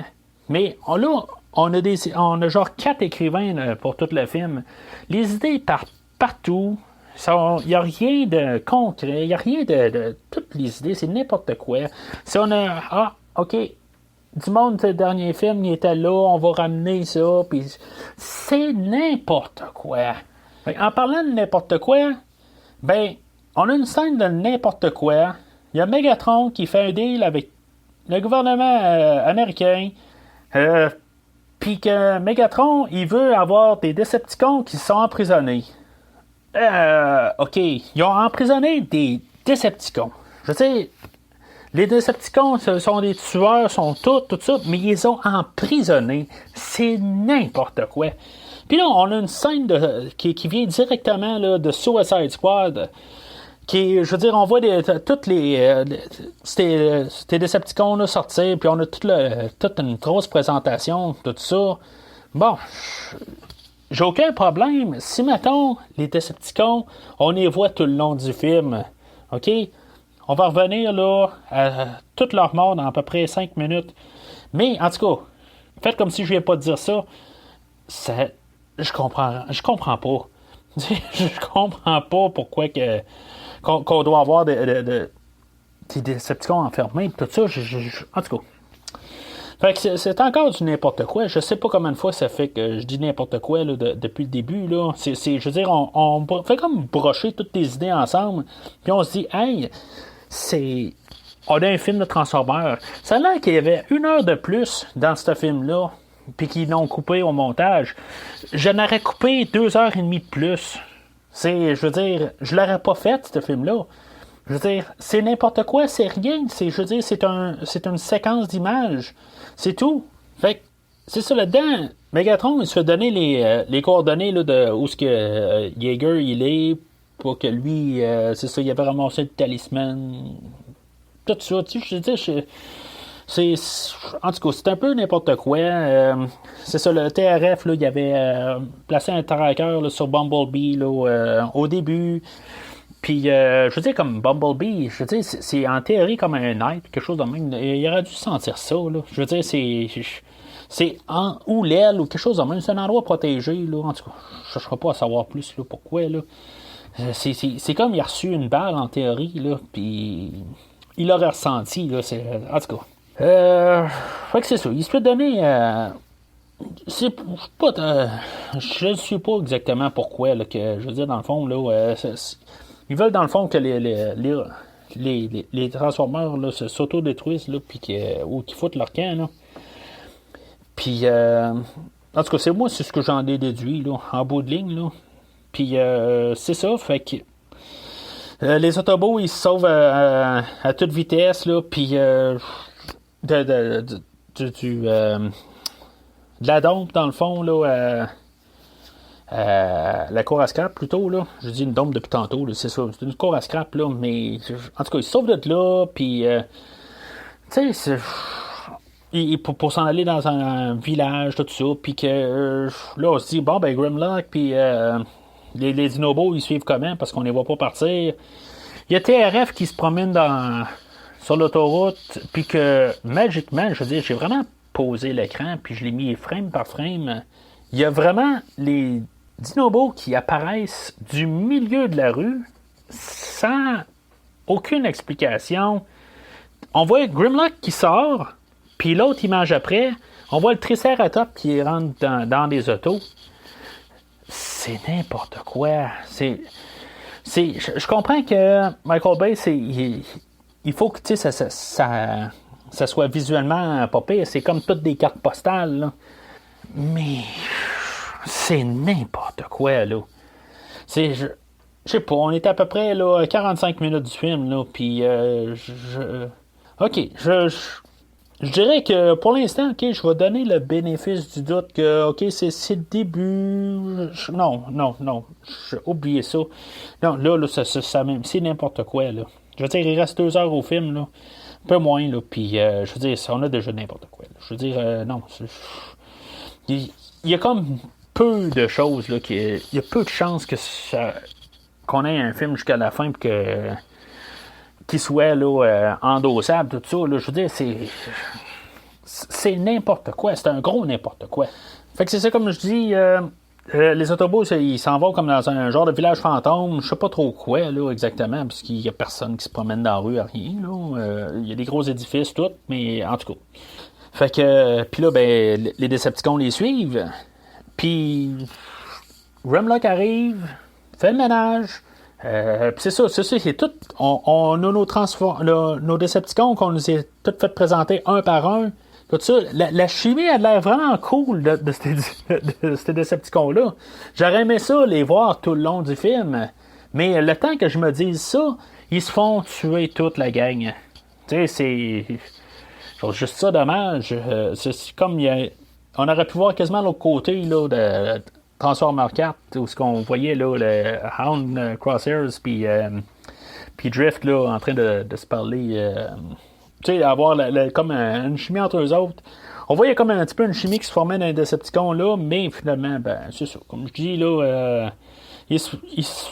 Mais là, on a genre 4 écrivains pour tout le film. Les idées partent partout. Il n'y a rien de concret, il n'y a rien de toutes les idées, c'est n'importe quoi. Si on a, OK, du monde, le dernier film, il était là, on va ramener ça, puis c'est n'importe quoi. En parlant de n'importe quoi, on a une scène de n'importe quoi. Il y a Megatron qui fait un deal avec le gouvernement américain, puis que Megatron, il veut avoir des Decepticons qui sont emprisonnés. OK, ils ont emprisonné des Decepticons. Je sais, les Decepticons sont des tueurs, sont tout ça, mais ils les ont emprisonnés. C'est n'importe quoi. Puis là, on a une scène qui vient directement là, de Suicide Squad. Je veux dire, on voit toutes ces Decepticons là, sortir, puis on a toute une grosse présentation, tout ça. Bon, j'ai aucun problème. Si, mettons, les Decepticons, on les voit tout le long du film, OK? On va revenir, là, à toute leur mort dans à peu près 5 minutes. Mais, en tout cas, faites comme si je ne viens pas de dire ça. Je comprends pas. Je comprends pas pourquoi qu'on doit avoir des Decepticons enfermés, tout ça. En tout cas. Fait que c'est encore du n'importe quoi. Je sais pas combien de fois ça fait que je dis n'importe quoi là, depuis le début. Là. Je veux dire, on fait comme brocher toutes les idées ensemble. Puis on se dit, hey, on a un film de Transformers. Ça a l'air qu'il y avait 1 heure de plus dans ce film-là, puis qu'ils l'ont coupé au montage. Je n'aurais coupé 2 heures et demie de plus. Je veux dire, je l'aurais pas fait, ce film-là. Je veux dire, c'est n'importe quoi, c'est rien. Je veux dire, c'est une séquence d'images. C'est tout. Fait que, c'est ça là-dedans. Megatron, il se fait donner les coordonnées là, de où ce que Jaeger il est, pour que lui, c'est ça, il avait ramassé le talisman. Tout ça, tu sais, je veux dire, en tout cas, c'est un peu n'importe quoi. C'est ça, le TRF, là, il avait placé un tracker là, sur Bumblebee là, au début. Puis, je veux dire, comme Bumblebee, je veux dire, c'est en théorie comme un être, quelque chose de même. Il aurait dû sentir ça, là. Je veux dire, c'est ou l'aile, ou quelque chose de même. C'est un endroit protégé, là. En tout cas, je ne chercherai pas à savoir plus, là, pourquoi, là. C'est comme il a reçu une balle, en théorie, là, puis il l'aurait ressenti, là. En tout cas. Fait que c'est ça. Il se peut donner... je ne sais pas exactement pourquoi, là, que, je veux dire, dans le fond, là... ils veulent, dans le fond, que les Transformers là, s'auto-détruisent, là, ou qu'ils foutent leur camp, là. Puis, en tout cas, c'est ce que j'en ai déduit, là, en bout de ligne, là. Puis, c'est ça, fait que les Autobots, ils se sauvent à toute vitesse, là, puis de la dompe, dans le fond, là, la cour à scrap plutôt là, je dis une dompe depuis tantôt là, c'est ça, c'est une cour à scrap là, mais en tout cas ils se sauvent de là, puis tu sais pour s'en aller dans un village tout ça, puis que là on se dit bon ben Grimlock puis les Dinobos ils suivent comment parce qu'on les voit pas partir. Il y a TRF qui se promène sur l'autoroute, puis que magiquement, je veux dire, j'ai vraiment poser l'écran, puis je l'ai mis frame par frame. Il y a vraiment les Dinobos qui apparaissent du milieu de la rue sans aucune explication. On voit Grimlock qui sort, puis l'autre image après, on voit le Triceratops qui rentre dans des autos. C'est n'importe quoi. Je comprends que Michael Bay, il faut que ça soit visuellement pas pire. C'est comme toutes des cartes postales. Là. Mais c'est n'importe quoi. Là. Je sais pas, on est à peu près là, 45 minutes du film. Là, puis OK, je dirais que pour l'instant, OK, je vais donner le bénéfice du doute que, OK, c'est le début. Non. Oubliez ça. Non, là ça même, c'est n'importe quoi, là. Je veux dire, il reste 2 heures au film, là. Un peu moins, là. Puis, je veux dire, on a déjà n'importe quoi, là. Je veux dire, non. Il y a comme peu de choses, là. Il y a peu de chances qu'on ait un film jusqu'à la fin, puis qu'il soit là, endossable, tout ça. Là, je veux dire, c'est n'importe quoi. C'est un gros n'importe quoi. Fait que c'est ça, comme je dis, les autobus, ils s'en vont comme dans un genre de village fantôme. Je sais pas trop quoi, là, exactement, parce qu'il y a personne qui se promène dans la rue, rien. Il y a des gros édifices, tout, mais en tout cas. Fait que, puis là, ben, les Decepticons les suivent. Puis, Grimlock arrive, fait le ménage. Puis c'est tout. On a nos Decepticons qu'on nous a tout fait présenter un par un. Tout ça, la chimie a l'air vraiment cool de ces Decepticons-là. J'aurais aimé ça, les voir tout le long du film. Mais le temps que je me dise ça, ils se font tuer toute la gang. Tu sais, c'est juste ça dommage. C'est comme on aurait pu voir quasiment l'autre côté là, de Transformers 4, où ce qu'on voyait là, le Hound, Crosshairs, puis Drift là, en train de se parler. Tu sais, avoir comme une chimie entre eux autres. On voyait comme un petit peu une chimie qui se formait dans les Decepticons là, mais finalement, ben, c'est ça. Comme je dis là, ils se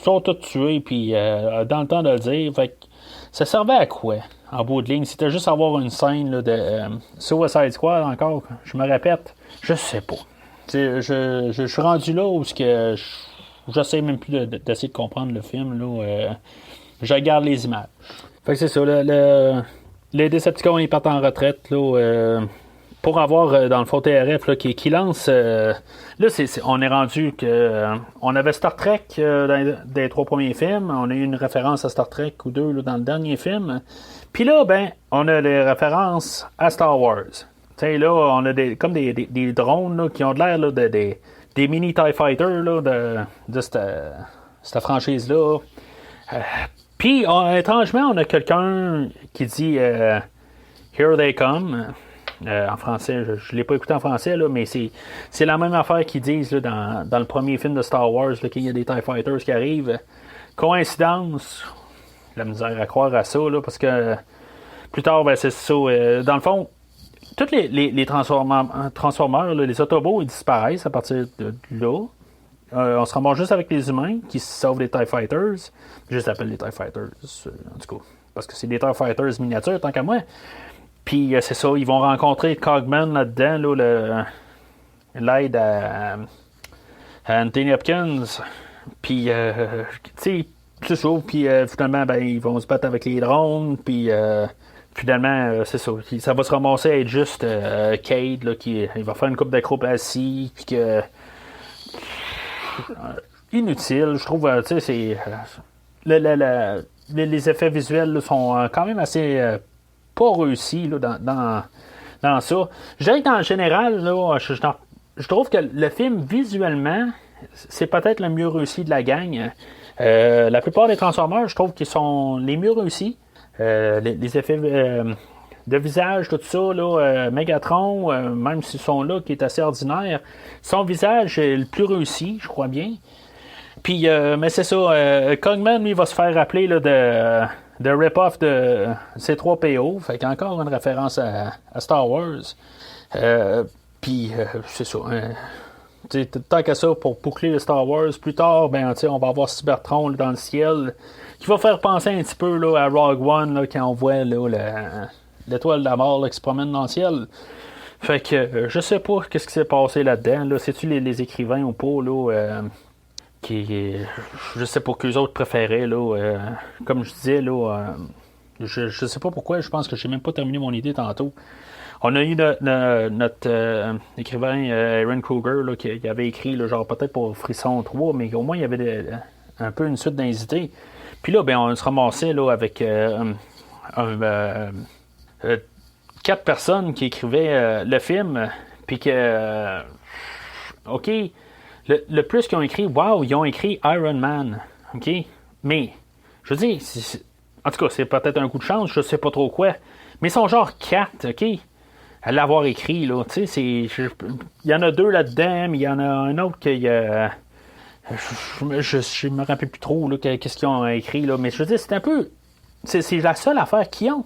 sont tous tués, puis dans le temps de le dire, fait que ça servait à quoi, en bout de ligne? C'était juste avoir une scène là, de Suicide Squad encore, je me répète, je sais pas. Je suis rendu là où j'essaie même plus d'essayer de comprendre le film. Là, je regarde les images. Fait que c'est ça. Les Decepticons ils partent en retraite là, pour avoir dans le fond TRF là, qui lance. Là, on est rendu que on avait Star Trek dans les 3 premiers films. On a eu une référence à Star Trek ou 2 là, dans le dernier film. Puis là, ben, on a les références à Star Wars. T'sais, là, on a comme des drones là, qui ont de l'air là, des mini TIE Fighters là, de cette franchise-là. Puis, étrangement, on a quelqu'un qui dit Here they come. En français, je ne l'ai pas écouté en français, là, mais c'est la même affaire qu'ils disent là, dans le premier film de Star Wars, là, qu'il y a des TIE Fighters qui arrivent. Coïncidence, la misère à croire à ça, là, parce que plus tard, ben, c'est ça. Dans le fond, tous les Transformers, là, les Autobots, ils disparaissent à partir de là. On se ramasse juste avec les humains qui sauvent les TIE Fighters. Je les appelle les TIE Fighters, en tout cas. Parce que c'est des TIE Fighters miniatures, tant qu'à moi. Puis c'est ça, ils vont rencontrer Cogman là-dedans, là, l'aide à Anthony Hopkins. Puis, tu sais, c'est ça. Puis finalement, ben, ils vont se battre avec les drones. Puis finalement, c'est ça. Ça va se ramasser à être juste Cade, là, il va faire une coupe d'acrobatie. Puis que. Inutile, je trouve. Tu sais, c'est. Les effets visuels là, sont quand même assez pas réussis là, dans ça. Je dirais que dans le général, là, je trouve que le film, visuellement, c'est peut-être le mieux réussi de la gang. La plupart des Transformers, je trouve qu'ils sont les mieux réussis. Les effets de visage, tout ça, là, Megatron, même s'ils sont là, qui est assez ordinaire, son visage est le plus réussi, je crois bien. Puis, mais c'est ça, Cogman, lui, va se faire rappeler là, de rip-off de C3PO, fait qu'encore une référence à Star Wars. Puis, c'est ça. Tant qu'à ça, pour boucler le Star Wars, plus tard, ben, on va avoir Cybertron là, dans le ciel, qui va faire penser un petit peu là, à Rogue One, là, quand on voit là, l'étoile de la mort là, qui se promène dans le ciel. Fait que je sais pas qu'est-ce qui s'est passé là-dedans. Là. C'est-tu les écrivains ou pas, là, je sais pas qu'eux autres préféraient, là. Comme je disais, là, je sais pas pourquoi, je pense que j'ai même pas terminé mon idée tantôt. On a eu notre écrivain Aaron Kruger là, qui avait écrit, là, genre peut-être pour Frisson 3, mais au moins il y avait un peu une suite d'invités. Puis là, ben, on se ramassait là, avec quatre personnes qui écrivaient le film, puis que, OK, le plus qu'ils ont écrit, wow, ils ont écrit Iron Man, OK, mais, je veux dire, en tout cas, c'est peut-être un coup de chance, je sais pas trop quoi, mais ils sont genre quatre, OK, à l'avoir écrit, là, tu sais, il y en a deux là-dedans, mais il y en a un autre qui, je me rappelle plus trop, là, qu'est-ce qu'ils ont écrit, là, mais je veux dire, c'est un peu, c'est la seule affaire qu'ils ont.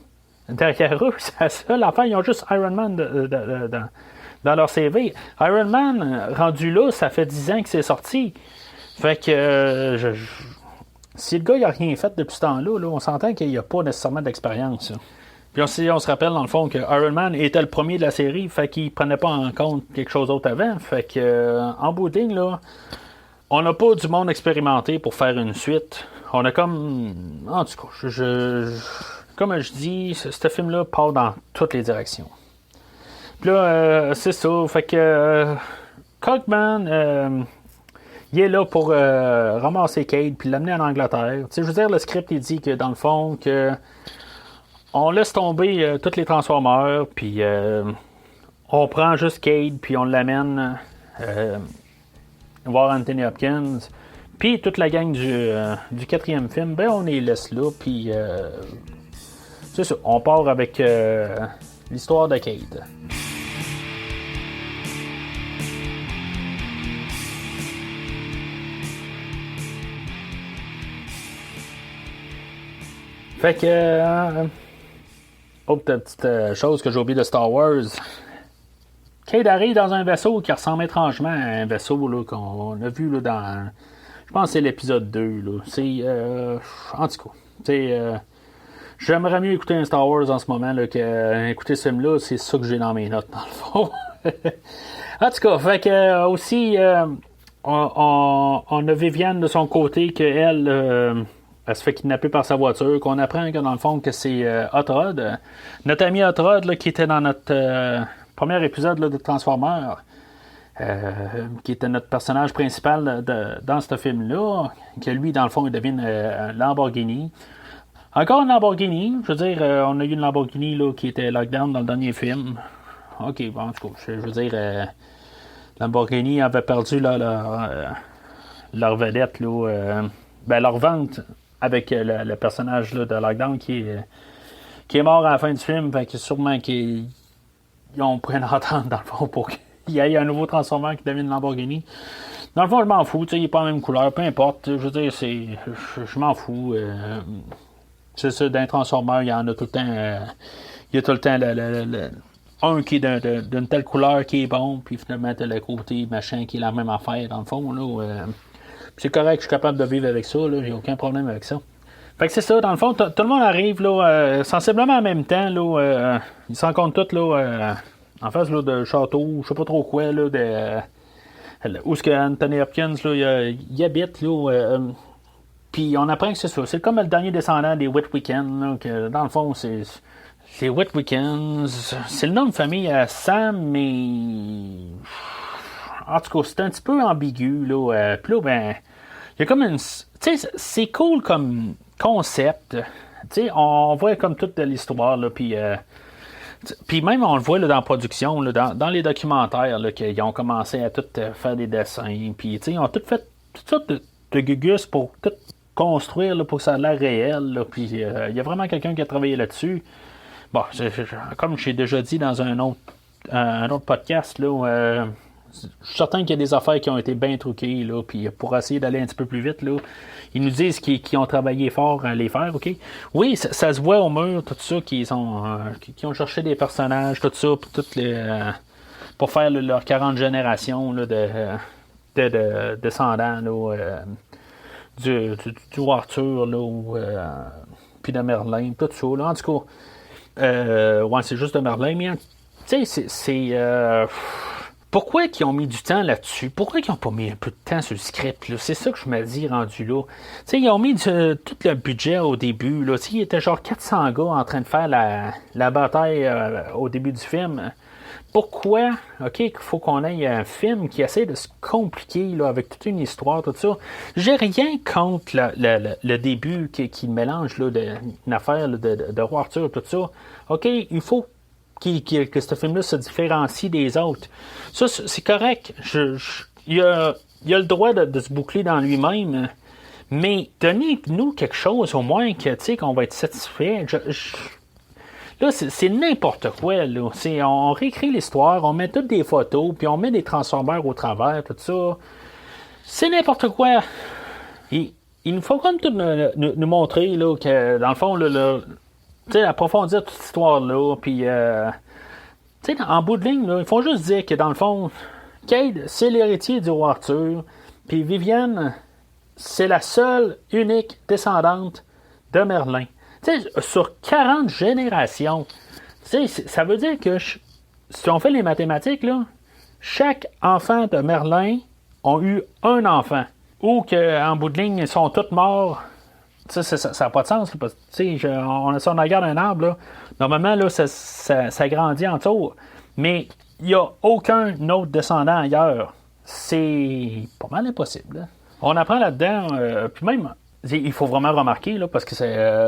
Derrière eux, c'est la seule affaire. Ils ont juste Iron Man dans leur CV. Iron Man, rendu là, ça fait 10 ans que c'est sorti. Fait que si le gars n'a rien fait depuis ce temps-là, là, on s'entend qu'il n'y a pas nécessairement d'expérience. Là. Puis on se rappelle dans le fond que Iron Man était le premier de la série, fait qu'il prenait pas en compte quelque chose d'autre avant. Fait que en bout de ligne, là, on n'a pas du monde expérimenté pour faire une suite. On a comme. En tout cas, comme je dis, ce film-là part dans toutes les directions. Puis là, c'est ça. Fait que Cogman, il est là pour ramasser Cade puis l'amener en Angleterre. Tu sais, je veux dire, le script, il dit que dans le fond, que on laisse tomber tous les Transformers, puis on prend juste Cade, puis on l'amène voir Anthony Hopkins. Puis toute la gang du quatrième film, ben on les laisse là, puis c'est ça, on part avec l'histoire de Cade. Fait que autre petite chose que j'ai oublié de Star Wars. Cade arrive dans un vaisseau qui ressemble étrangement à un vaisseau là, qu'on a vu là, dans. Je pense que c'est l'épisode 2. Là. C'est. En tout cas. J'aimerais mieux écouter un Star Wars en ce moment là, que écouter ce film-là. C'est ça que j'ai dans mes notes, dans le fond. En tout cas, fait que aussi. On a Viviane de son côté qu'elle. Elle se fait kidnapper par sa voiture, qu'on apprend que dans le fond que c'est Hot Rod. Notre ami Hot Rod là, qui était dans notre premier épisode là, de Transformers, qui était notre personnage principal dans ce film-là, que lui, dans le fond, il devient un Lamborghini. Encore une Lamborghini, je veux dire, on a eu une Lamborghini là, qui était lockdown dans le dernier film. Ok, bon, en tout cas, je veux dire, Lamborghini avait perdu là, leur vedette, là, leur vente avec le personnage là, de Lockdown qui est mort à la fin du film, fait que sûrement qu'ils ont pris une entente dans le fond pour qu'il y ait un nouveau Transformer qui devienne Lamborghini. Dans le fond, je m'en fous, il n'est pas la même couleur, peu importe, je veux dire, je m'en fous. C'est ça, d'un Transformer, il y en a tout le temps. Il y a tout le temps un qui est d'une telle couleur qui est bon, puis finalement, t'as le côté machin qui est la même affaire, dans le fond, là. C'est correct, je suis capable de vivre avec ça, là, j'ai aucun problème avec ça. Fait que c'est ça, dans le fond, tout le monde arrive là, sensiblement en même temps, là, ils s'en comptent tous là, en face là, de château, je sais pas trop quoi, là, où est-ce que Anthony Hopkins là, il habite, là, puis on apprend que c'est ça, c'est comme le dernier descendant des Wet Weekends, là, que dans le fond, c'est Wet Weekends, c'est le nom de famille à Sam, mais en tout cas, c'est un petit peu ambigu, là, puis là, ben, il y a comme une. Tu sais, c'est cool comme concept. Tu sais, on voit comme toute l'histoire, là, puis même on le voit là, dans la production, là, dans les documentaires, là, qu'ils ont commencé à tout faire des dessins, puis tu sais, ils ont tout fait toutes sortes de gugus pour tout construire là, pour que ça ait l'air réel, puis il y a vraiment quelqu'un qui a travaillé là-dessus. Bon, comme j'ai déjà dit dans un autre podcast, là, je suis certain qu'il y a des affaires qui ont été bien truquées, là, puis pour essayer d'aller un petit peu plus vite, là, ils nous disent qu'ils ont travaillé fort à les faire, OK? Oui, ça se voit au mur, tout ça, qu'ils ont cherché des personnages, tout ça, pour faire leurs 40 générations là, de descendants, là, du Arthur, là, puis de Merlin, tout ça, là. En tout cas, ouais, c'est juste de Merlin, mais Tu sais, pourquoi ils ont mis du temps là-dessus? Pourquoi ils n'ont pas mis un peu de temps sur le script? Là? C'est ça que je me dis rendu là. T'sais, ils ont mis tout le budget au début. Là. Il y était genre 400 gars en train de faire la bataille au début du film. Pourquoi, qu'il faut qu'on ait un film qui essaie de se compliquer là, avec toute une histoire, tout ça. J'ai rien contre le début qui mélange là, une affaire là, de roi Arthur, tout ça. OK, il faut que ce film-là se différencie des autres. Ça, c'est correct. Il a le droit de se boucler dans lui-même, mais donnez-nous quelque chose au moins qu'on va être satisfait. Là, c'est n'importe quoi. Là. On réécrit l'histoire, on met toutes des photos, puis on met des transformeurs au travers, tout ça. C'est n'importe quoi. Il nous faut comme tout nous montrer là, que, dans le fond, approfondir toute cette histoire-là, puis, en bout de ligne, là, ils font juste dire que, dans le fond, Cade, c'est l'héritier du roi Arthur, puis Vivienne, c'est la seule, unique descendante de Merlin. Sur 40 générations, ça veut dire que, si on fait les mathématiques, là, chaque enfant de Merlin ont eu un enfant, ou qu'en bout de ligne, ils sont tous morts. Ça n'a pas de sens. Parce que, si on regarde un arbre, là, normalement, là, ça grandit en tour. Mais il n'y a aucun autre descendant ailleurs. C'est pas mal impossible. Là. On apprend là-dedans, puis même, il faut vraiment remarquer, là, parce que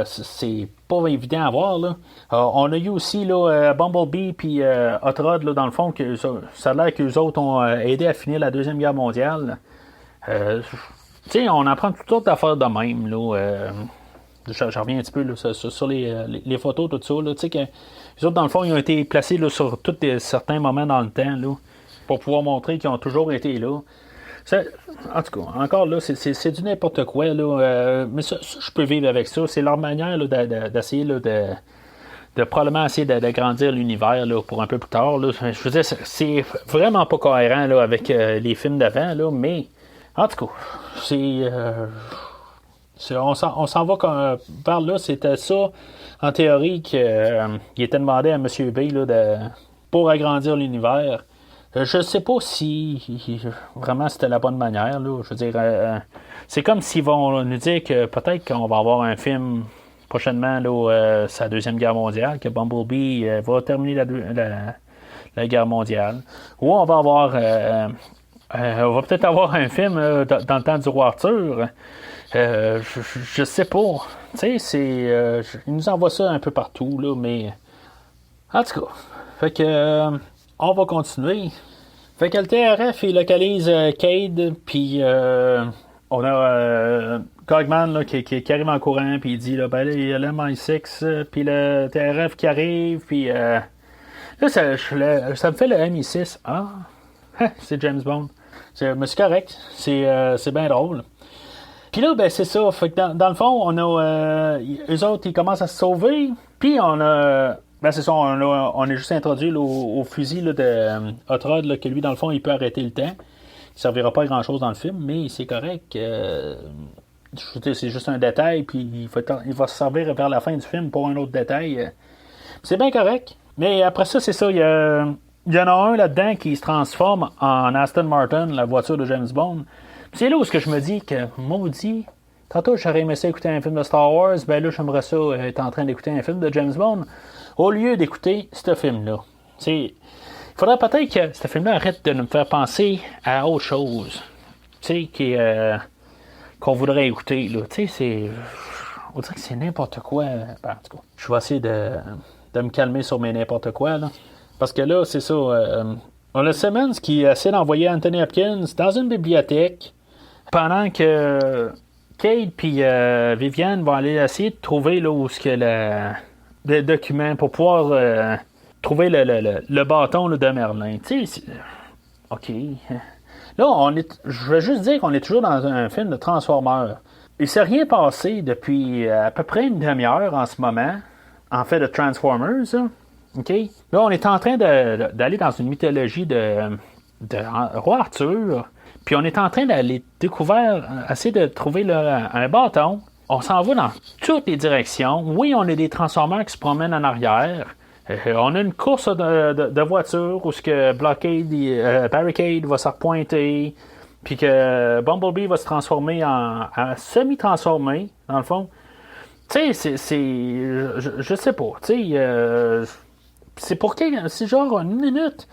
c'est pas évident à voir. Là. On a eu aussi là, Bumblebee puis Hot Rod, là, dans le fond, que ça a l'air qu'eux autres ont aidé à finir la Deuxième Guerre mondiale. On apprend toutes sortes d'affaires de même. Là, je reviens un petit peu là, sur les photos, tout ça. Là, que, les autres, dans le fond, ils ont été placés là, sur certains moments dans le temps là, pour pouvoir montrer qu'ils ont toujours été là. En tout cas, encore là, c'est du n'importe quoi. Là, mais ça, je peux vivre avec ça. C'est leur manière là, d'essayer là, de probablement essayer d'agrandir l'univers là, pour un peu plus tard. Là. Je veux dire, c'est vraiment pas cohérent là, avec les films d'avant, là, mais en tout cas, on s'en va vers là. C'était ça, en théorie, qu'il était demandé à M. B là, pour agrandir l'univers. Je sais pas si vraiment c'était la bonne manière. Là. Je veux dire, c'est comme s'ils vont nous dire que peut-être qu'on va avoir un film prochainement, là, sa Deuxième Guerre mondiale, que Bumblebee va terminer la guerre mondiale. Ou on va avoir... on va peut-être avoir un film dans le temps du roi Arthur. Je sais pas. Tu sais, il nous envoie ça un peu partout, là, mais... En tout cas, fait que... on va continuer. Fait que le TRF, il localise Cade, puis on a Cogman là, qui arrive en courant, puis il dit, là, ben là, il y a le MI6, puis le TRF qui arrive, puis là, ça me fait le MI6. Ah, c'est James Bond. Mais c'est correct, c'est bien drôle. Puis là, ben c'est ça. Fait que dans le fond, on a eux autres, ils commencent à se sauver, puis on a... Ben c'est ça, on est juste introduit là, au fusil là, de Hot Rod, là, que lui, dans le fond, il peut arrêter le temps. Il ne servira pas à grand-chose dans le film, mais c'est correct. C'est juste un détail, puis il va se servir vers la fin du film pour un autre détail. C'est bien correct. Mais après ça, c'est ça, il y en a un là-dedans qui se transforme en Aston Martin, la voiture de James Bond. Puis c'est là où je me dis que, maudit, tantôt j'aurais aimé ça écouter un film de Star Wars, ben là, j'aimerais ça être en train d'écouter un film de James Bond. Au lieu d'écouter ce film-là. Il faudrait peut-être que ce film-là arrête de nous faire penser à autre chose. Qu'on voudrait écouter. Là. On dirait que c'est n'importe quoi. Ben, en tout cas, je vais essayer de me calmer sur mes n'importe quoi. Là. Parce que là, c'est ça. On a Simmons qui essaie d'envoyer Anthony Hopkins dans une bibliothèque pendant que Cade et Viviane vont aller essayer de trouver là, où ce que des documents pour pouvoir trouver le bâton là, de Merlin. OK. Là, je veux juste dire qu'on est toujours dans un film de Transformers. Il ne s'est rien passé depuis à peu près une demi-heure en ce moment, en fait, de Transformers. Là. OK? Là, on est en train d'aller dans une mythologie de roi Arthur, puis on est en train d'aller essayer de trouver là, un bâton. On s'en va dans toutes les directions. Oui, on a des Transformers qui se promènent en arrière. On a une course de voitures où ce que Barricade va se repointer, puis que Bumblebee va se transformer en semi-transformé, dans le fond. Tu sais, je sais pas. Tu sais, c'est pour c'est genre une minute.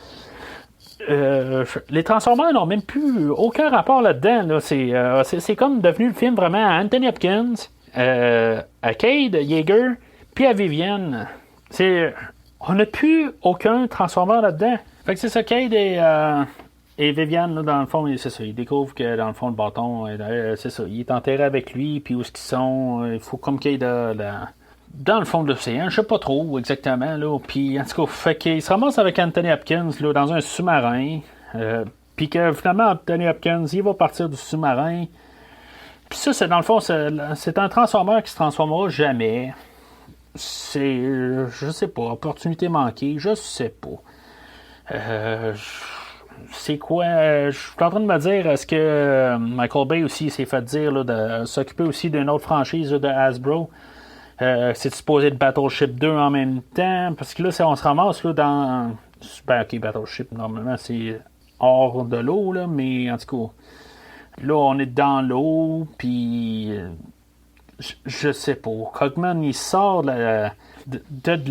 Les Transformers n'ont même plus aucun rapport là-dedans. Là. C'est comme devenu le film vraiment à Anthony Hopkins, à Cade, Yeager, puis à Vivienne. On n'a plus aucun Transformer là-dedans. Fait que c'est ça, Cade et Vivienne, là, dans le fond, c'est ça. Ils découvrent que dans le fond, le bâton, c'est ça. Il est enterré avec lui, puis où est-ce qu'ils sont. Il faut comme Cade dans le fond de l'océan, je sais pas trop exactement, là. Puis en tout cas, fait qu'il se ramasse avec Anthony Hopkins là, dans un sous-marin. Puis que finalement, Anthony Hopkins, il va partir du sous-marin. Puis ça, c'est dans le fond, c'est un transformeur qui se transformera jamais. C'est, je sais pas, opportunité manquée, je sais pas. C'est quoi? Je suis en train de me dire, est-ce que Michael Bay aussi s'est fait dire là, de s'occuper aussi d'une autre franchise là, de Hasbro? C'est supposé de Battleship 2 en même temps, parce que là, on se ramasse là, dans... Ben, ok, Battleship, normalement, c'est hors de l'eau, là, mais en tout cas, là, on est dans l'eau, puis... je sais pas. Cogman, il sort de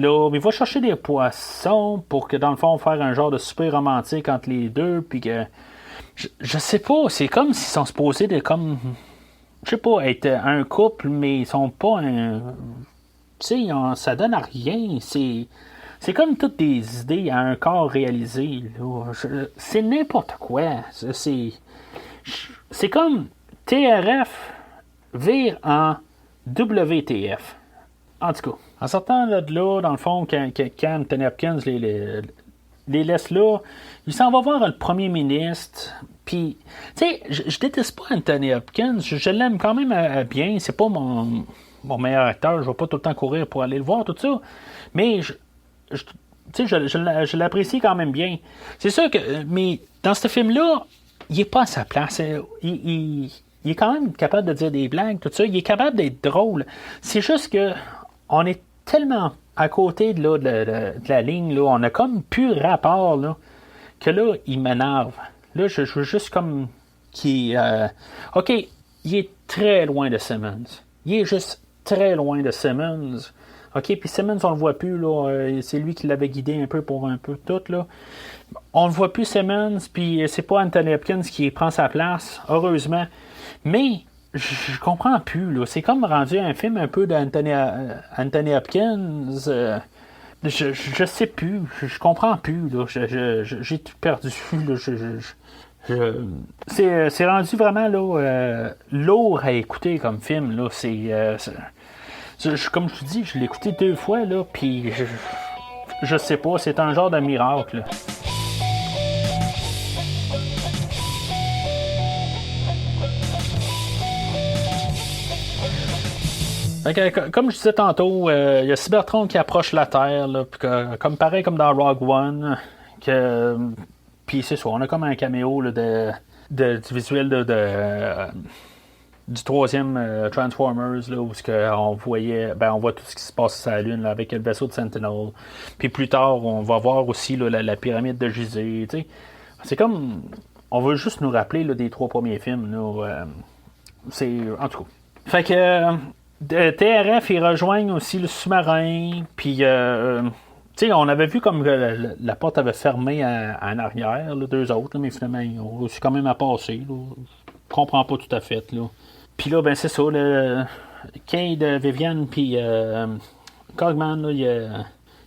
là, mais il va chercher des poissons pour que, dans le fond, faire un genre de super romantique entre les deux, puis que... Je sais pas, c'est comme s'ils sont supposés de, comme... Je sais pas, être un couple, mais ils sont pas un... Tu sais, ça donne à rien. C'est comme toutes des idées à un corps réalisé. C'est n'importe quoi. C'est comme TRF vire en WTF. En tout cas, en sortant de là, dans le fond, quand Anthony Hopkins les laisse là, il s'en va voir le premier ministre. Puis, tu sais, je déteste pas Anthony Hopkins. Je l'aime quand même bien. C'est pas mon meilleur acteur. Je vais pas tout le temps courir pour aller le voir, tout ça. Mais, tu sais, je l'apprécie quand même bien. C'est sûr que, mais dans ce film-là, il est pas à sa place. Il est quand même capable de dire des blagues, tout ça. Il est capable d'être drôle. C'est juste que on est tellement à côté de la ligne, là, on a comme plus rapport, là, que là, il m'énerve. Là, je veux juste comme OK, il est très loin de Simmons. Il est juste très loin de Simmons. OK, puis Simmons, on le voit plus, là. C'est lui qui l'avait guidé un peu pour un peu tout, là. On le voit plus, Simmons, puis c'est pas Anthony Hopkins qui prend sa place, heureusement. Mais je comprends plus, là. C'est comme rendu un film un peu d'Anthony Hopkins. Je sais plus. Je comprends plus, là. J'ai tout perdu, là. C'est rendu vraiment là, lourd à écouter comme film, là. Comme je te dis, je l'ai écouté 2 fois, là, puis je sais pas, c'est un genre de miracle, là. Comme je disais tantôt, il y a Cybertron qui approche la Terre, là, comme pareil comme dans Rogue One, puis c'est ça, on a comme un caméo là, du visuel du troisième Transformers, là, où on voit tout ce qui se passe sur la Lune là, avec le vaisseau de Sentinel. Puis plus tard, on va voir aussi là, la pyramide de Gizeh. C'est comme, on veut juste nous rappeler là, des 3 premiers films. Là, c'est en tout cas. Fait que TRF, ils rejoignent aussi le sous-marin, puis on avait vu comme la porte avait fermé en arrière, là, 2 autres, là, mais finalement, ils ont réussi quand même à passer. Là. Je comprends pas tout à fait. Là. Puis là, ben c'est ça, Cade, Viviane, puis Cogman, là, il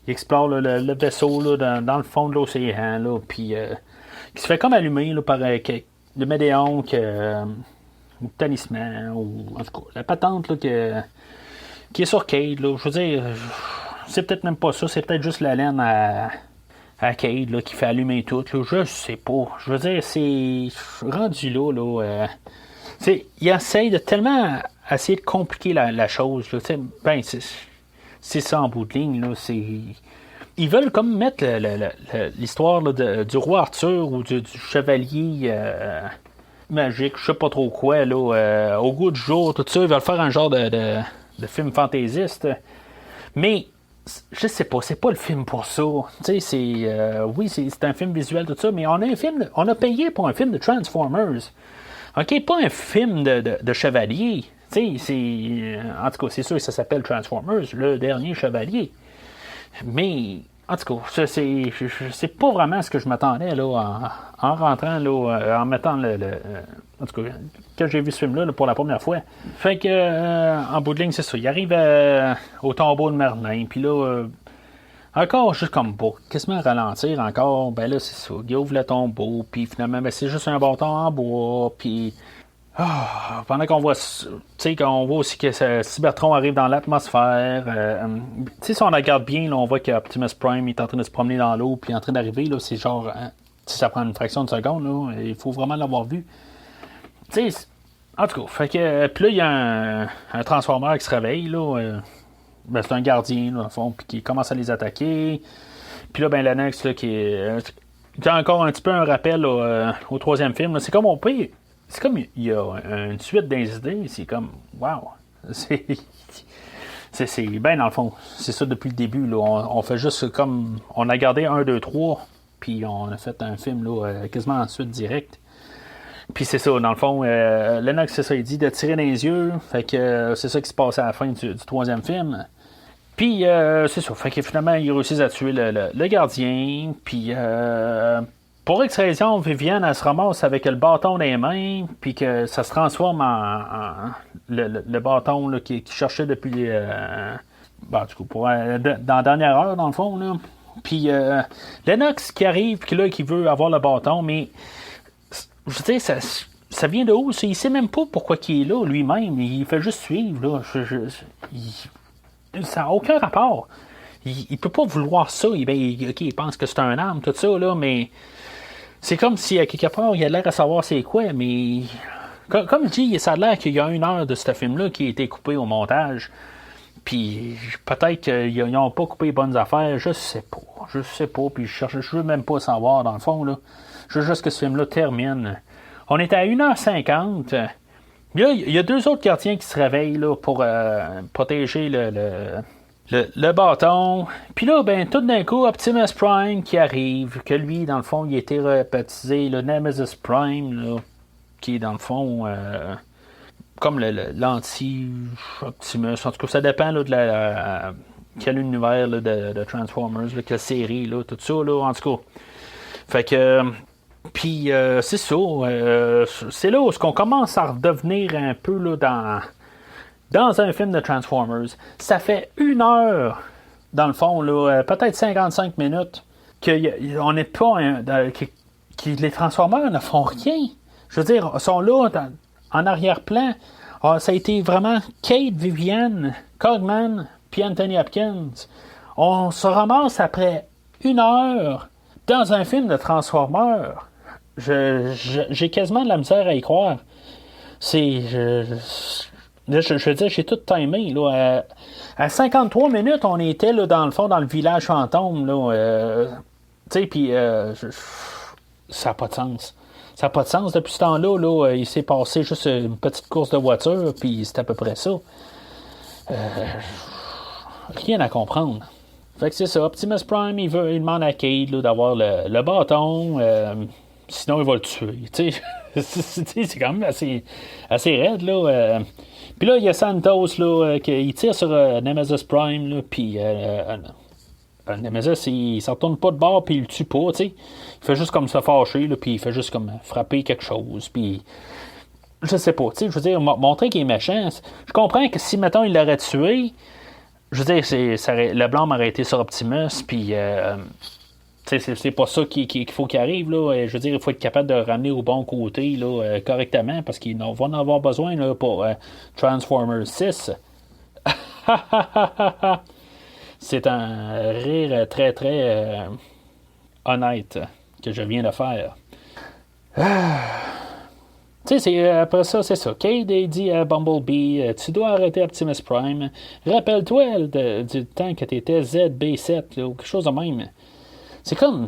explore là, le vaisseau là, dans le fond de l'océan, là, puis qui se fait comme allumer là, par le Médéon ou le talisman, ou en tout cas, la patente là, qui est sur Cade. Là, je veux dire, c'est peut-être même pas ça, c'est peut-être juste la laine à Cade là, qui fait allumer tout. Là, je sais pas. Je veux dire, c'est rendu là. Il essaye de tellement essayer de compliquer la chose. Là, ben, c'est ça en bout de ligne. Là, ils veulent comme mettre l'histoire là, du roi Arthur ou du chevalier magique, je sais pas trop quoi, là, au goût du jour, tout ça. Ils veulent faire un genre de film fantaisiste. Mais je sais pas, c'est pas le film pour ça. Tu sais, oui, c'est un film visuel, tout ça, mais on a payé pour un film de Transformers. OK, pas un film de chevalier. Tu sais, en tout cas, c'est sûr que ça s'appelle Transformers, le dernier chevalier. Mais, en tout cas, c'est pas vraiment ce que je m'attendais là, en rentrant, là, en mettant en tout cas, quand j'ai vu ce film-là là, pour la première fois. Fait que, en bout de ligne, c'est ça. Il arrive au tombeau de Merlin, puis là, encore juste comme pour quasiment ralentir encore, ben là, c'est ça. Il ouvre le tombeau, puis finalement, ben, c'est juste un bâton en bois, puis. Pendant qu'on voit, tu sais, qu'on voit aussi que Cybertron arrive dans l'atmosphère. Tu sais, si on regarde bien, là, on voit qu'Optimus Prime est en train de se promener dans l'eau, puis en train d'arriver, là, c'est genre, si ça prend une fraction de seconde, là, il faut vraiment l'avoir vu. Tu sais, en tout cas, fait que, puis là, il y a un Transformer qui se réveille, là, ben, c'est un gardien, là, au fond, puis qui commence à les attaquer. Puis là, ben, l'annexe, là, qui a encore un petit peu un rappel au troisième film, là. C'est comme on peut. C'est comme il y a une suite d'incidents, c'est comme wow. C'est bien dans le fond. C'est ça depuis le début. Là. On fait juste comme. On a gardé 1, 2, 3, puis on a fait un film là, quasiment en suite directe. Puis c'est ça, dans le fond, Lennox, c'est ça, il dit de tirer dans les yeux. Fait que c'est ça qui se passe à la fin du troisième film. Puis c'est ça. Fait que finalement, ils réussissent à tuer le gardien. Puis pour X raison, Viviane, elle se ramasse avec le bâton dans les mains, puis que ça se transforme en le bâton là, qui cherchait depuis. Ben, du coup, dans la dernière heure, dans le fond. Là. Puis Lennox qui arrive, puis là, qui veut avoir le bâton, mais. Je veux dire, ça vient de où? Il sait même pas pourquoi il est là lui-même. Il fait juste suivre. Là. Ça n'a aucun rapport. Il peut pas vouloir ça. Il pense que c'est un arme, tout ça, là, mais. C'est comme si, à quelque part, il a l'air à savoir c'est quoi, mais. Comme je dis, ça a l'air qu'il y a 1 heure de ce film-là qui a été coupé au montage. Puis peut-être qu'ils n'ont pas coupé les bonnes affaires, je sais pas. Je sais pas, puis je veux même pas savoir, dans le fond, là. Je veux juste que ce film-là termine. On est à 1h50. Là, il y a 2 autres gardiens qui se réveillent là, pour protéger le bâton. Puis là, ben, tout d'un coup, Optimus Prime qui arrive, que lui, dans le fond, il a été rebaptisé le Nemesis Prime, là, qui est dans le fond comme l'anti-Optimus. En tout cas, ça dépend là, de quel univers là, de Transformers, là, quelle série, là, tout ça, là, en tout cas. Fait que. Puis c'est ça. C'est là où on commence à redevenir un peu là, dans un film de Transformers. Ça fait 1 heure, dans le fond, là, peut-être 55 minutes, qu'on n'est pas. Que les Transformers ne font rien. Je veux dire, ils sont là en arrière-plan. Ça a été vraiment Kate, Viviane, Cogman, puis Anthony Hopkins. On se ramasse après 1 heure dans un film de Transformers. J'ai quasiment de la misère à y croire. Je veux dire, j'ai tout timé. Là, à 53 minutes, on était là, dans le fond, dans le village fantôme. Tu sais, puis ça n'a pas de sens. Ça n'a pas de sens. Depuis ce temps-là, là, il s'est passé juste une petite course de voiture, puis c'est à peu près ça. Rien à comprendre. Fait que c'est ça. Optimus Prime, il demande à Cade là, d'avoir le bâton. Sinon, il va le tuer. C'est quand même assez raide. Là. Puis là, il y a Santos là, qui tire sur Nemesis Prime. Puis Nemesis, il s'en retourne pas de bord, puis il le tue pas. T'sais. Il fait juste comme se fâcher, puis il fait juste comme frapper quelque chose. Puis je sais pas. Je veux dire, montrer qu'il est méchant. Je comprends que si, mettons, il l'aurait tué, je veux dire, le blâme aurait été sur Optimus, puis. C'est pas ça qu'il faut qu'il arrive. Là. Je veux dire, il faut être capable de ramener au bon côté là, correctement parce qu'ils vont en avoir besoin là, pour Transformers 6. C'est un rire très, très honnête que je viens de faire. Après ça, c'est ça. Cade dit à Bumblebee, tu dois arrêter Optimus Prime. Rappelle-toi du temps que tu étais ZB7 là, ou quelque chose de même. C'est comme.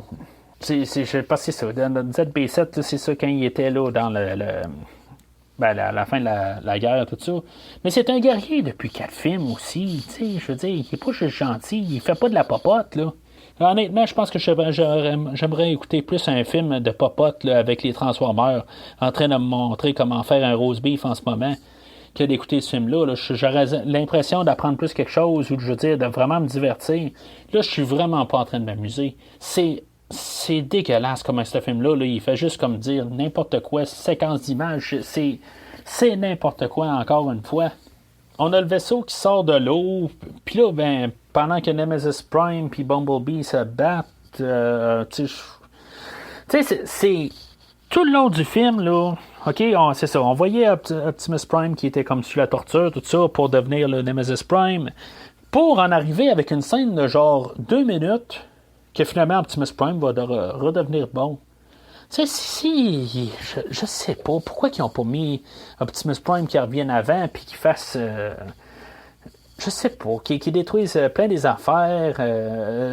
Je sais pas si c'est ça. Dans ZB7, c'est ça quand il était là dans Ben, à la fin de la guerre, tout ça. Mais c'est un guerrier depuis 4 films aussi. Tu sais, je veux dire, il est pas juste gentil, il fait pas de la popote, là. Honnêtement, je pense que j'aimerais écouter plus un film de popote là, avec les Transformers en train de me montrer comment faire un roast beef en ce moment que d'écouter ce film-là. Là. J'aurais l'impression d'apprendre plus quelque chose ou je veux dire de vraiment me divertir. Là, je suis vraiment pas en train de m'amuser. C'est dégueulasse comme ce film-là. Là. Il fait juste comme dire n'importe quoi, séquence d'images. C'est n'importe quoi encore une fois. On a le vaisseau qui sort de l'eau, puis là, ben, pendant que Nemesis Prime puis Bumblebee se battent, tu sais, c'est tout le long du film, là, OK, c'est ça, on voyait Optimus Prime qui était comme sur la torture, tout ça, pour devenir le Nemesis Prime, pour en arriver avec une scène de genre 2 minutes, que finalement Optimus Prime va redevenir bon. Tu sais, si, je sais pas, pourquoi ils n'ont pas mis Optimus Prime qui revienne avant, puis qui fasse, je sais pas, qui détruise plein des affaires,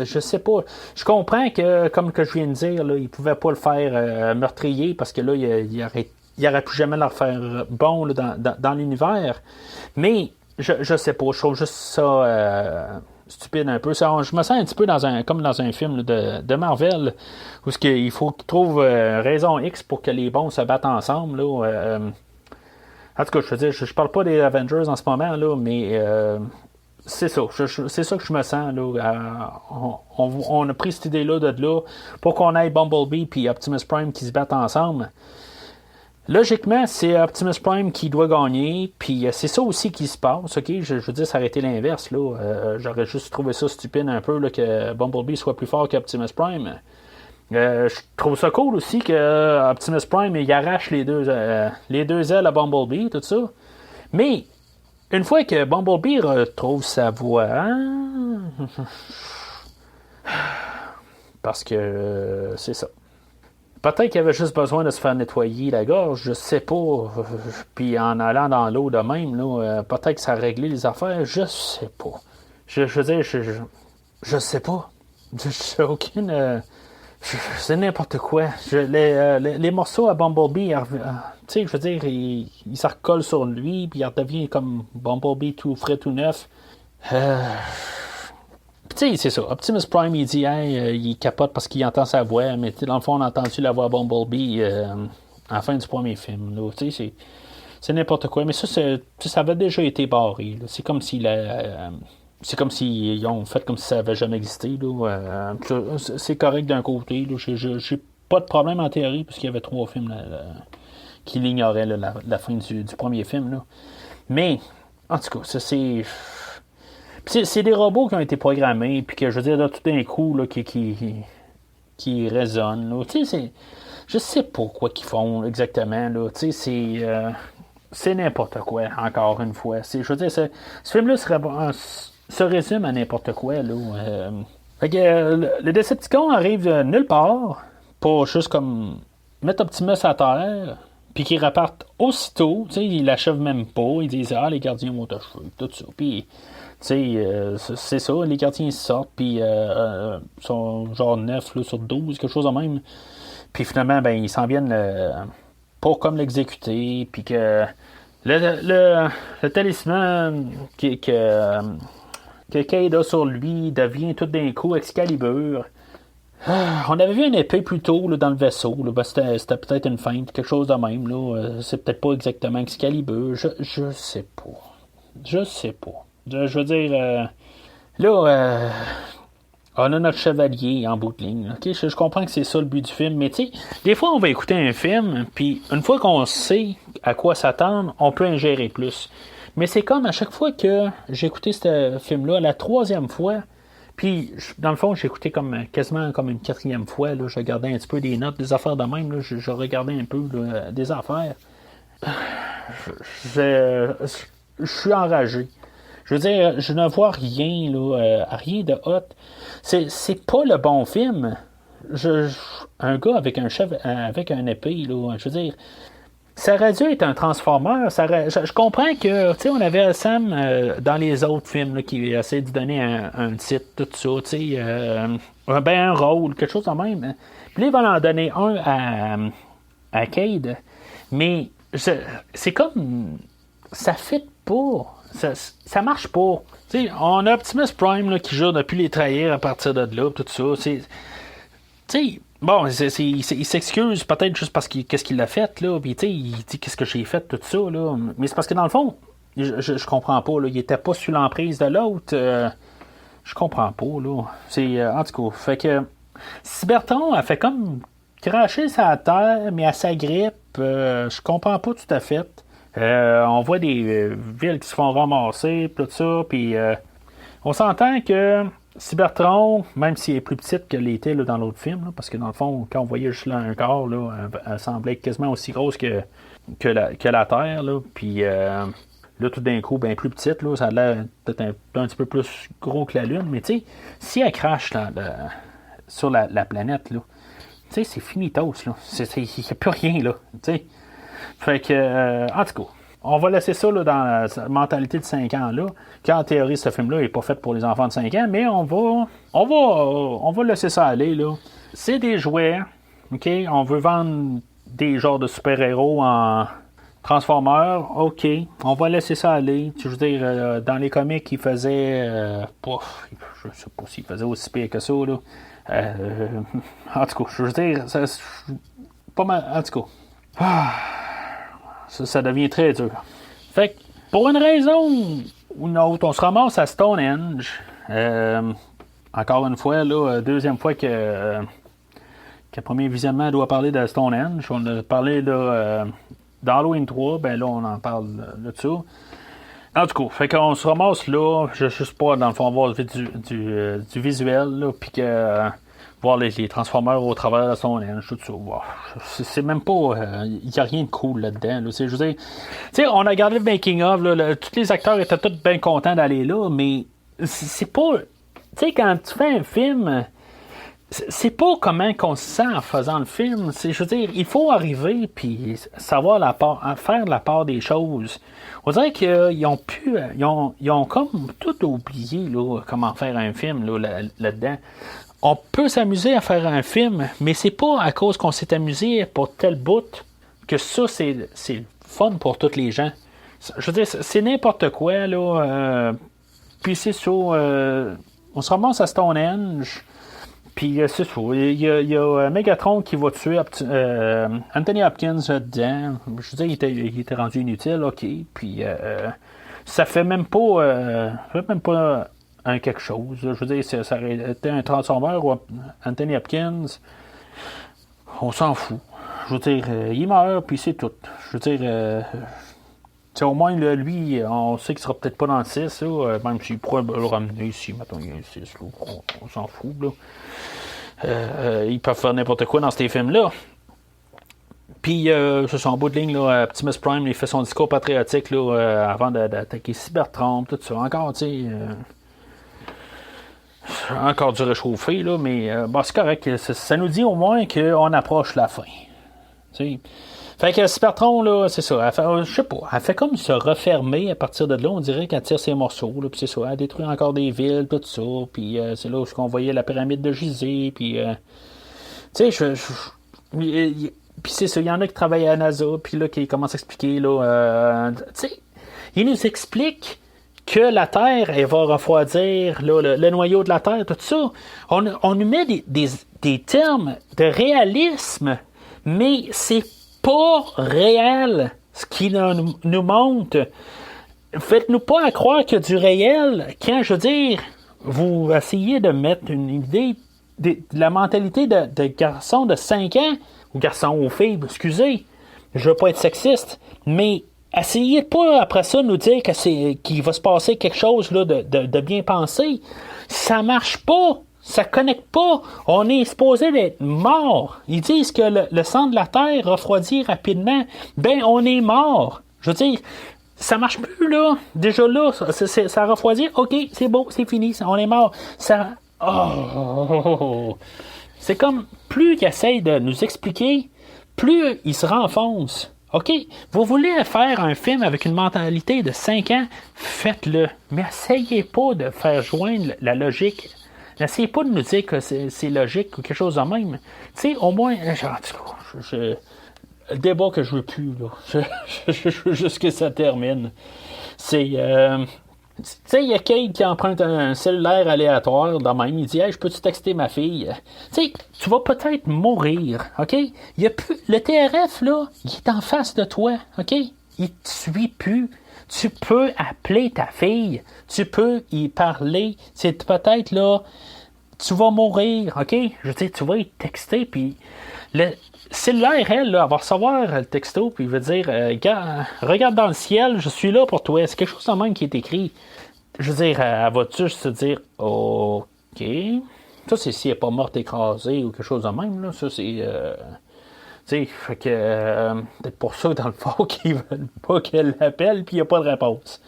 je sais pas. Je comprends que, comme que je viens de dire, là, ils pouvaient pas le faire meurtrier, parce que là, il aurait plus jamais leur faire bon là, dans l'univers. Mais, je sais pas, je trouve juste ça stupide un peu. Je me sens un petit peu comme dans un film là, de Marvel, où il faut qu'ils trouvent raison X pour que les bons se battent ensemble. Là, en tout cas, je veux dire, je parle pas des Avengers en ce moment, là, mais c'est ça. C'est ça que je me sens. Là, on a pris cette idée-là de là pour qu'on aille Bumblebee et Optimus Prime qui se battent ensemble. Logiquement, c'est Optimus Prime qui doit gagner, puis c'est ça aussi qui se passe, ok? Je veux dire, ça aurait été l'inverse, là. J'aurais juste trouvé ça stupide un peu, là, que Bumblebee soit plus fort qu'Optimus Prime. Je trouve ça cool aussi que Optimus Prime, il arrache les deux ailes à Bumblebee, tout ça. Mais, une fois que Bumblebee retrouve sa voix, parce que c'est ça. Peut-être qu'il avait juste besoin de se faire nettoyer la gorge, je sais pas. Puis en allant dans l'eau de même, là, peut-être que ça a réglé les affaires, je sais pas. Je veux dire, je sais pas. J'ai aucune. C'est n'importe quoi. Les morceaux à Bumblebee, tu sais, je veux dire, il se recolle sur lui, puis il redevient comme Bumblebee tout frais, tout neuf. Tu sais, c'est ça. Optimus Prime, il dit, hey, il capote parce qu'il entend sa voix, mais dans le fond, on a entendu la voix Bumblebee à la fin du premier film. Tu sais, c'est n'importe quoi. Mais ça avait déjà été barré. Là. C'est comme s'ils ont fait comme si ça avait jamais existé. Là. C'est correct d'un côté. Là. J'ai pas de problème en théorie, puisqu'il y avait 3 films là, qui l'ignoraient la fin du premier film. Là. Mais, en tout cas, ça c'est. C'est des robots qui ont été programmés, puis que je veux dire, là, tout d'un coup, là, qui résonnent. Là. Tu sais, je sais pas quoi qu'ils font exactement. Là. Tu sais, c'est n'importe quoi, encore une fois. Je veux dire, ce film-là se résume à n'importe quoi. Là. Fait que le Decepticon arrive de nulle part pour juste comme mettre Optimus à terre, puis qu'ils repartent aussitôt. Tu sais, ils l'achèvent même pas. Ils disent, les gardiens vont t'achever, tout ça. Puis. Tu sais, c'est ça, les gardiens sortent, puis sont genre 9 là, sur 12, quelque chose de même. Puis finalement, ben, ils s'en viennent pour comme l'exécuter, puis que le talisman que Cade a sur lui devient tout d'un coup Excalibur. On avait vu une épée plus tôt là, dans le vaisseau. Là, ben, c'était peut-être une feinte, quelque chose de même. Là. C'est peut-être pas exactement Excalibur. Je sais pas. Je sais pas. Je veux dire, là, on a notre chevalier en bout de ligne. Okay? Je comprends que c'est ça le but du film, mais tu sais, des fois on va écouter un film, puis une fois qu'on sait à quoi s'attendre, on peut ingérer plus. Mais c'est comme à chaque fois que j'ai écouté ce film-là, la 3e fois, puis dans le fond, j'ai écouté quasiment comme une 4e fois. Là, je regardais un petit peu des notes, des affaires de même. Là, je regardais un peu là, des affaires. Je suis enragé. Je veux dire, je ne vois rien, là, rien de hot. C'est pas le bon film. Un gars avec avec un épée, là, je veux dire, ça aurait dû être un Transformer. Je comprends que, tu sais, on avait Sam dans les autres films là, qui essaie de donner un titre, tout ça, tu sais, un rôle, quelque chose de même. Puis là, ils vont en donner un à Cade. Mais c'est comme. Ça fit pas. Ça marche pas. T'sais, on a Optimus Prime là, qui jure de plus les trahir à partir de là, tout ça. Bon, il s'excuse peut-être juste parce qu'est-ce qu'il a fait, là. Puis, il dit qu'est-ce que j'ai fait, tout ça, là. Mais c'est parce que dans le fond, je comprends pas, là. Il était pas sous l'emprise de l'autre. Je comprends pas, là. En tout cas, fait que. Cybertron a fait comme cracher sa terre, mais à sa grippe. Je comprends pas tout à fait. On voit des villes qui se font ramasser, tout ça, puis on s'entend que Cybertron, même s'il est plus petite qu'elle était là, dans l'autre film, là, parce que dans le fond, quand on voyait juste là un corps, là, elle semblait quasiment aussi grosse que la Terre, là, puis là, tout d'un coup, bien plus petite, là, ça a l'air peut-être un petit peu plus gros que la Lune, mais tu sais, si elle crache sur la planète, là, tu sais, c'est finitos, là. Il n'y a plus rien, là, tu sais. Fait que, en tout cas, on va laisser ça là, dans la mentalité de 5 ans, là, qu'en théorie, ce film-là n'est pas fait pour les enfants de 5 ans, mais on va laisser ça aller, là. C'est des jouets, OK? On veut vendre des genres de super-héros en Transformers, OK. On va laisser ça aller. Je veux dire, dans les comics, ils faisaient... je sais pas s'ils faisaient aussi pire que ça, là. En tout cas, je veux dire, pas mal... En tout cas... Ça devient très dur. Fait que, pour une raison ou une autre, on se ramasse à Stonehenge. Encore une fois, là, deuxième fois que Premier Visionnement doit parler de Stonehenge. On a parlé d'Halloween 3, ben là, on en parle de ça. En tout cas, fait qu'on se ramasse là, je sais pas, dans le fond, voir du visuel, là, puis que... voir les Transformers au travers de Stonehenge, tout ça. Wow. C'est même pas... Il n'y a rien de cool là-dedans. Là. Je veux dire, on a regardé le making-of, tous les acteurs étaient tous bien contents d'aller là, mais c'est pas... Tu sais, quand tu fais un film, c'est pas comment qu'on se sent en faisant le film. Je veux dire, il faut arriver puis savoir faire la part des choses. On dirait qu'ils ont pu... Ils ont comme tout oublié là, comment faire un film là-dedans. On peut s'amuser à faire un film, mais c'est pas à cause qu'on s'est amusé pour tel bout que ça, c'est fun pour tous les gens. Je veux dire, c'est n'importe quoi, là. Puis c'est ça. On se ramasse à Stonehenge. Puis c'est ça. Il y a Megatron qui va tuer Anthony Hopkins dedans. Je veux dire, il était rendu inutile, OK. Puis ça fait même pas... quelque chose. Je veux dire, ça aurait été un Transformer ou Anthony Hopkins. On s'en fout. Je veux dire, il meurt, puis c'est tout. Je veux dire, au moins, là, lui, on sait qu'il sera peut-être pas dans le 6, là, même s'il pourrait le ramener ici. Mettons, il y a un 6, là, on s'en fout. Là. Ils peuvent faire n'importe quoi dans ces films-là. Puis, sur son bout de ligne, là, Optimus Prime, il fait son discours patriotique là, avant d'attaquer Cybertron, tout ça. Encore, tu sais... encore du réchauffé, là, mais c'est correct. Ça nous dit au moins qu'on approche la fin. T'sais. Fait que Cybertron, là, c'est ça. Je sais pas. Elle fait comme se refermer à partir de là. On dirait qu'elle tire ses morceaux. Puis c'est ça. Elle détruit encore des villes, tout ça. Puis c'est là où on voyait la pyramide de Gizeh. Puis, tu sais, puis c'est ça. Il y en a qui travaillent à NASA. Puis là, qui commencent à expliquer, là. Tu sais, ils nous expliquent que la Terre, elle va refroidir là, le noyau de la Terre, tout ça. On nous met des termes de réalisme, mais c'est pas réel ce qui nous montre. Faites-nous pas à croire qu'il y a du réel quand, je veux dire, vous essayez de mettre une idée de la mentalité de garçon de 5 ans, ou garçon ou fille, excusez, je veux pas être sexiste, mais essayez pas après ça nous dire qu'il va se passer quelque chose là, de bien pensé. Ça marche pas. Ça connecte pas. On est supposé d'être mort. Ils disent que le sang de la Terre refroidit rapidement. Ben, on est mort. Je veux dire, ça marche plus, là. Déjà là, ça refroidit. OK, c'est beau, c'est fini. On est mort. Ça... Oh. C'est comme, plus qu'ils essayent de nous expliquer, plus ils se renfoncent. OK, vous voulez faire un film avec une mentalité de 5 ans, faites-le. Mais essayez pas de faire joindre la logique. N'essayez pas de nous dire que c'est logique ou quelque chose de même. Tu sais, au moins, le débat que je veux plus, là. Je veux juste que ça termine. C'est. Tu sais, il y a Kate qui emprunte un cellulaire aléatoire dans même. Il dit, hey, je peux-tu texter ma fille? Tu sais, tu vas peut-être mourir, OK? Il y a plus... Le TRF, là, il est en face de toi, OK? Il te suit plus. Tu peux appeler ta fille. Tu peux y parler. C'est peut-être, là, tu vas mourir, OK? Je veux dire, tu vas y texter, puis le cellulaire, elle, là, elle va recevoir le texto, puis il va dire, regarde dans le ciel, je suis là pour toi. C'est quelque chose de même qui est écrit. Je veux dire, elle va juste se dire, OK. Ça, c'est si elle n'est pas morte écrasée ou quelque chose de même, là. Ça, c'est... tu sais, fait que... peut-être pour ça, dans le fond, qu'ils veulent pas qu'elle l'appelle, puis il n'y a pas de réponse.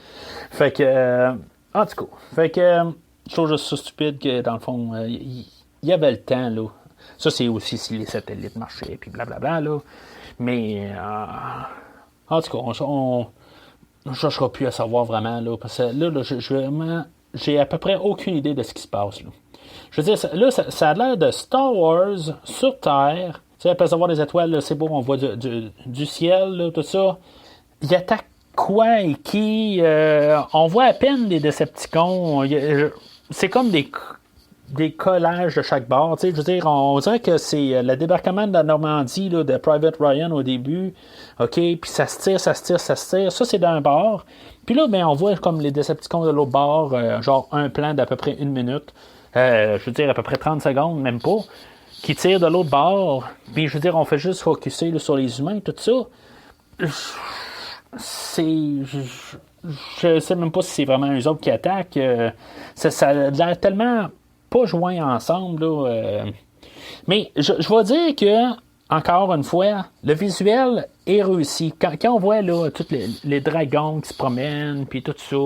Fait que... en tout cas, fait que... je trouve juste ça stupide que, dans le fond, il y avait le temps, là. Ça, c'est aussi si les satellites marchaient, puis blablabla, là. Mais... en tout cas, on je ne chercherai plus à savoir vraiment, là, parce que là, j'ai à peu près aucune idée de ce qui se passe, là. Je veux dire, là, ça a l'air de Star Wars sur Terre. Tu sais, après savoir des étoiles, là, c'est beau, on voit du ciel, là, tout ça. Il attaque quoi et qui? On voit à peine des Decepticons. C'est comme des collages de chaque bord. Tu sais, je veux dire, on dirait que c'est le débarquement de la Normandie, là, de Private Ryan au début. OK, puis ça se tire. Ça, c'est d'un bord. Puis là, ben, on voit comme les Decepticons de l'autre bord, genre un plan d'à peu près 1 minute. Je veux dire, à peu près 30 secondes, même pas, qui tirent de l'autre bord. Puis je veux dire, on fait juste focusser là, sur les humains, tout ça. Je sais même pas si c'est vraiment eux autres qui attaquent. Ça a l'air tellement pas joints ensemble, là. Mais je vais dire que, encore une fois, le visuel est réussi. Quand on voit là, tous les dragons qui se promènent, puis tout ça,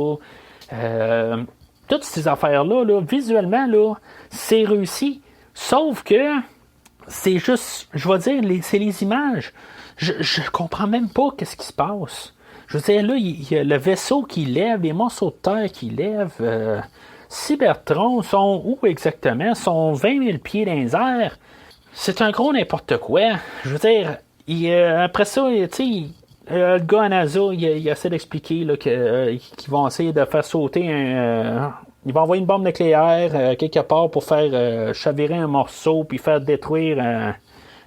toutes ces affaires-là, là, visuellement, là, c'est réussi. Sauf que c'est juste, je vais dire, c'est les images. Je comprends même pas qu'est-ce qui se passe. Je veux dire, là, il y a le vaisseau qui lève, les morceaux de terre qui lèvent. Cybertron sont où exactement? Sont 20 000 pieds dans les airs. C'est un gros n'importe quoi. Je veux dire, après ça, tu sais, le gars à NASA, il essaie d'expliquer là, qu'ils vont essayer de faire sauter ils vont envoyer une bombe nucléaire quelque part pour faire chavirer un morceau puis faire détruire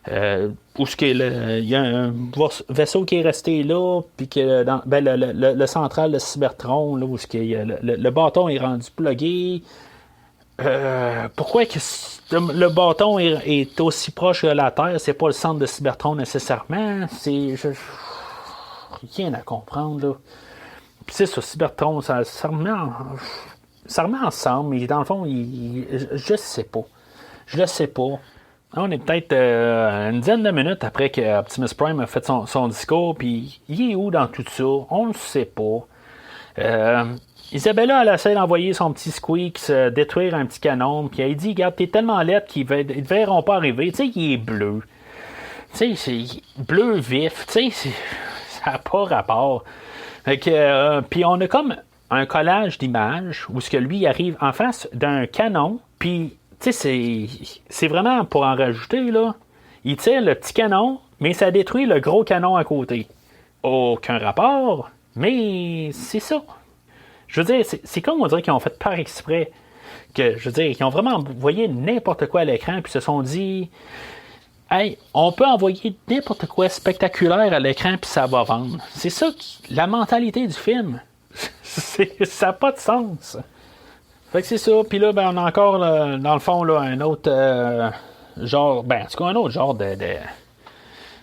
où il y a un vaisseau qui est resté là, puis que le central de Cybertron, là, où le bâton est rendu plugué. Pourquoi que le bâton est aussi proche de la Terre? C'est pas le centre de Cybertron nécessairement. Rien à comprendre, là. Puis c'est ça, Cybertron, ça remet ensemble, mais dans le fond, je sais pas. Je le sais pas. On est peut-être une dizaine de minutes après que Optimus Prime a fait son discours, puis il est où dans tout ça? On le sait pas. Isabella, elle essaie d'envoyer son petit Squeak se détruire un petit canon, puis elle dit, regarde, t'es tellement laide qu'ils ne verront pas arriver. Tu sais, il est bleu. Tu sais, c'est bleu vif. Tu sais, ça n'a pas rapport. Puis on a comme un collage d'images où ce que lui arrive en face d'un canon, puis tu sais, c'est vraiment pour en rajouter, là. Il tire le petit canon, mais ça détruit le gros canon à côté. Aucun rapport, mais c'est ça. Je veux dire, c'est comme on dirait qu'ils ont fait par exprès. Que, je veux dire, ils ont vraiment envoyé n'importe quoi à l'écran, puis se sont dit, hey, on peut envoyer n'importe quoi spectaculaire à l'écran, puis ça va vendre. C'est ça, la mentalité du film. Ça n'a pas de sens. Fait que c'est ça, puis là, ben, on a encore, dans le fond, là, un autre genre, ben, en tout cas, un autre genre de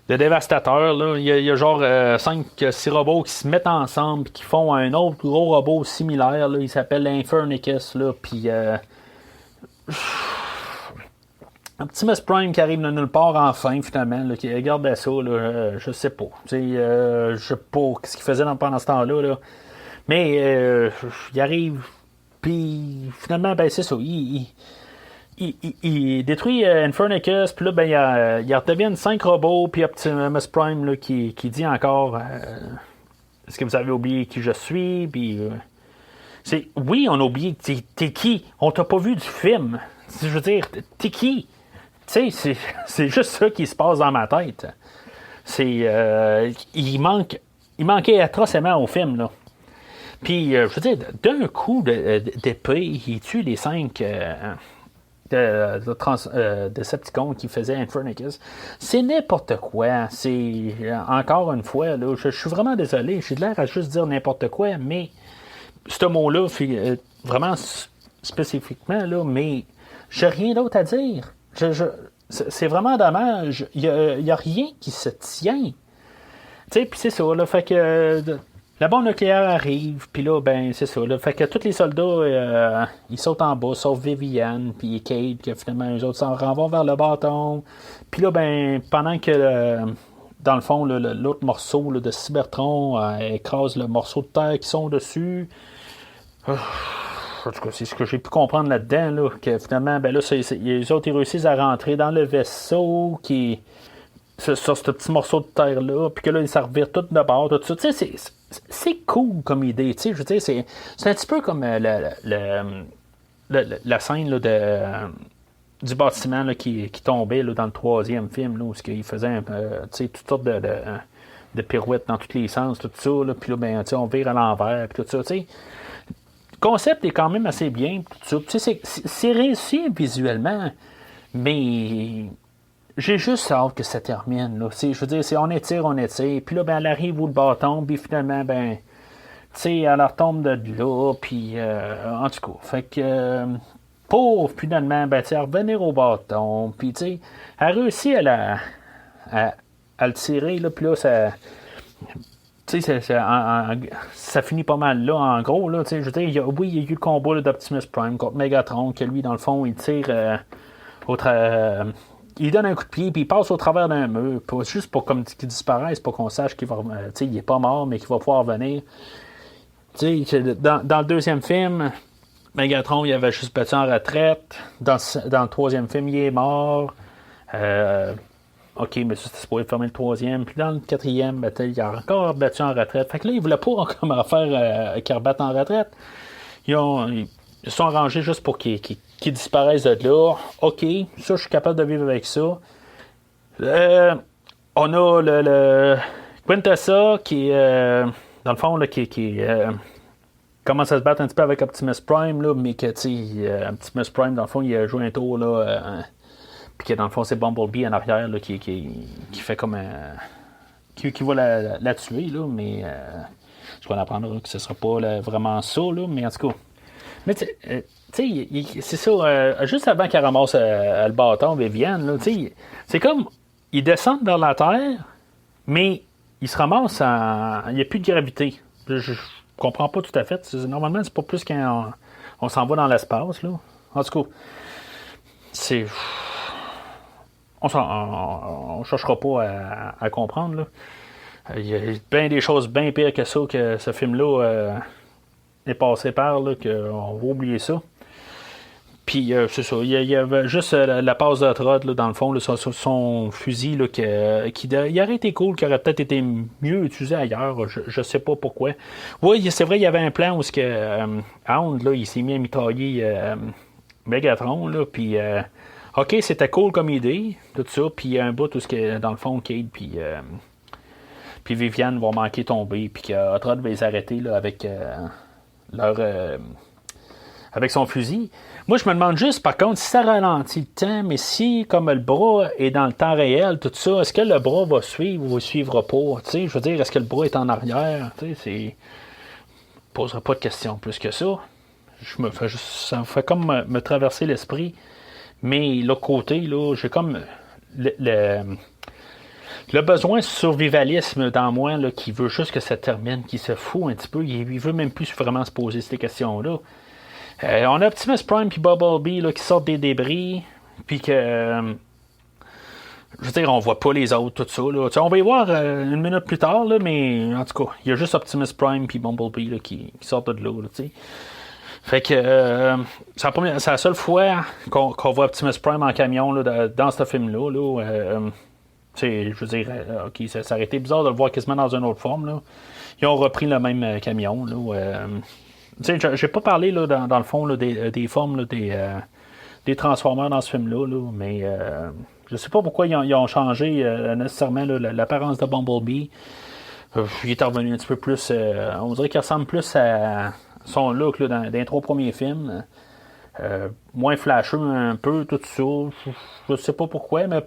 dévastateur, là. Il y a genre 5-6 robots qui se mettent ensemble et qui font un autre gros robot similaire, là. Il s'appelle l'Infernicus, là, puis Optimus Prime qui arrive de nulle part enfin, finalement, là, qui regarde ça, là, je sais pas. Je sais pas ce qu'il faisait pendant ce temps-là, là. Mais il arrive, puis finalement, ben c'est ça, il détruit Infernicus, puis là, ben, il redeviennent 5 robots, puis Optimus Prime là, qui dit encore est-ce que vous avez oublié qui je suis? Puis oui, on a oublié t'es qui? On t'a pas vu du film. Je veux dire, t'es qui? Tu sais, c'est juste ça qui se passe dans ma tête. Il manquait atrocement au film, là. Puis, je veux dire, d'un coup d'épée, il tue les 5 Decepticons qui faisaient Infernicus. C'est n'importe quoi. C'est, encore une fois, là, je suis vraiment désolé. J'ai de l'air à juste dire n'importe quoi, mais ce mot-là, vraiment spécifiquement, là, mais j'ai rien d'autre à dire. C'est vraiment dommage. Il y a rien qui se tient. Tu sais, puis c'est ça, là, fait que la bombe nucléaire arrive, puis là, ben, c'est ça, là, fait que tous les soldats, ils sautent en bas, sauf Viviane, puis Kate, que finalement, eux autres s'en renvoient vers le bâton. Puis là, ben, pendant que, dans le fond, l'autre morceau là, de Cybertron écrase le morceau de terre qui sont dessus. En tout cas, c'est ce que j'ai pu comprendre là-dedans, là, que finalement, ben là, les autres, ils réussissent à rentrer dans le vaisseau qui sur ce petit morceau de terre-là, puis que là, ils s'en revirent tout de bord, tout ça. Tu sais, c'est cool comme idée, tu sais, je veux dire, c'est un petit peu comme la scène là, du bâtiment là, qui tombait là, dans le troisième film, là, où il faisait toutes sortes de pirouettes dans tous les sens, tout ça, là, puis là, ben, on vire à l'envers, puis tout ça, tu sais. Le concept est quand même assez bien, tout ça. Tu sais, c'est réussi visuellement, mais j'ai juste hâte que ça termine. Là. Je veux dire, on étire. Puis là, ben, elle arrive où le bâton, puis finalement, ben, tu sais, elle retombe de là, puis en tout cas. Fait que, pour finalement, ben, tu sais, revenir au bâton, puis tu sais, elle réussit à le tirer, là, puis là, ça. Tu sais, ça finit pas mal là, en gros. Là, je veux dire, oui, il y a eu le combat là, d'Optimus Prime contre Megatron, que lui, dans le fond, il tire il donne un coup de pied, puis il passe au travers d'un mur, juste pour qu'il disparaisse, pour qu'on sache qu'il va, il est pas mort, mais qu'il va pouvoir revenir. Dans le deuxième film, Megatron, il avait juste battu en retraite. Dans le troisième film, il est mort. OK, mais ça, c'était supposé fermer le troisième. Puis dans le quatrième, ben, il a encore battu en retraite. Fait que là, il voulait pas encore faire qu'il rebatte en retraite. Ils se sont arrangés juste pour qu'il disparaisse de là. OK, ça, je suis capable de vivre avec ça. On a le Quintessa qui est, dans le fond, là, qui commence à se battre un petit peu avec Optimus Prime, là, mais que, Optimus Prime, dans le fond, il a joué un tour, là, puis que, dans le fond, c'est Bumblebee en arrière, là, qui fait comme qui va la tuer, là, mais je vais en apprendre que ce sera pas vraiment ça, là, mais en tout cas. Mais tu sais, c'est ça, juste avant qu'elle ramasse le bâton, Viviane, là, c'est comme, ils descendent vers la Terre, mais ils se ramassent il n'y a plus de gravité. Je comprends pas tout à fait. Normalement, c'est pas plus quand on s'en va dans l'espace, là. En tout cas, c'est... On cherchera pas à comprendre, là. Il y a bien des choses bien pires que ça, que ce film-là est passé par, là, qu'on va oublier ça. Puis, c'est ça, il y avait juste la passe de Trott, là, dans le fond, là, son fusil, là, il aurait été cool, qui aurait peut-être été mieux utilisé ailleurs, je sais pas pourquoi. Oui, c'est vrai, il y avait un plan où Hound, là, il s'est mis à mitrailler Megatron, là, puis... OK, c'était cool comme idée, tout ça, puis il y a un bout où, dans le fond, Kate, puis Viviane vont manquer tomber, puis que Trott va les arrêter, là, avec avec son fusil. Moi, je me demande juste, par contre, si ça ralentit le temps, mais si, comme le bras est dans le temps réel, tout ça, est-ce que le bras va suivre ou ne suivra pas? Je veux dire, est-ce que le bras est en arrière? Je ne poserai pas de questions plus que ça. Ça me fait comme me traverser l'esprit. Mais l'autre côté, là, j'ai comme le besoin de survivalisme dans moi là, qui veut juste que ça termine, qui se fout un petit peu. Il veut même plus vraiment se poser ces questions-là. On a Optimus Prime et Bumblebee là, qui sortent des débris, puis que... je veux dire, on voit pas les autres, tout ça. Là. On va y voir une minute plus tard, là, mais en tout cas, il y a juste Optimus Prime et Bumblebee là, qui sortent de là. Là, fait que c'est la seule fois qu'on voit Optimus Prime en camion là, dans ce film-là. Là, je veux dire, OK, ça aurait été bizarre de le voir quasiment dans une autre forme. Là. Ils ont repris le même camion. Là, j'ai pas parlé là, dans le fond là, des formes là, des Transformers dans ce film-là, là, mais Je sais pas pourquoi ils ont changé nécessairement là, l'apparence de Bumblebee. Il est revenu un petit peu plus. On dirait qu'il ressemble plus à son look là, dans les 3 premiers films. Moins flasheux un peu, tout ça. Je sais pas pourquoi, mais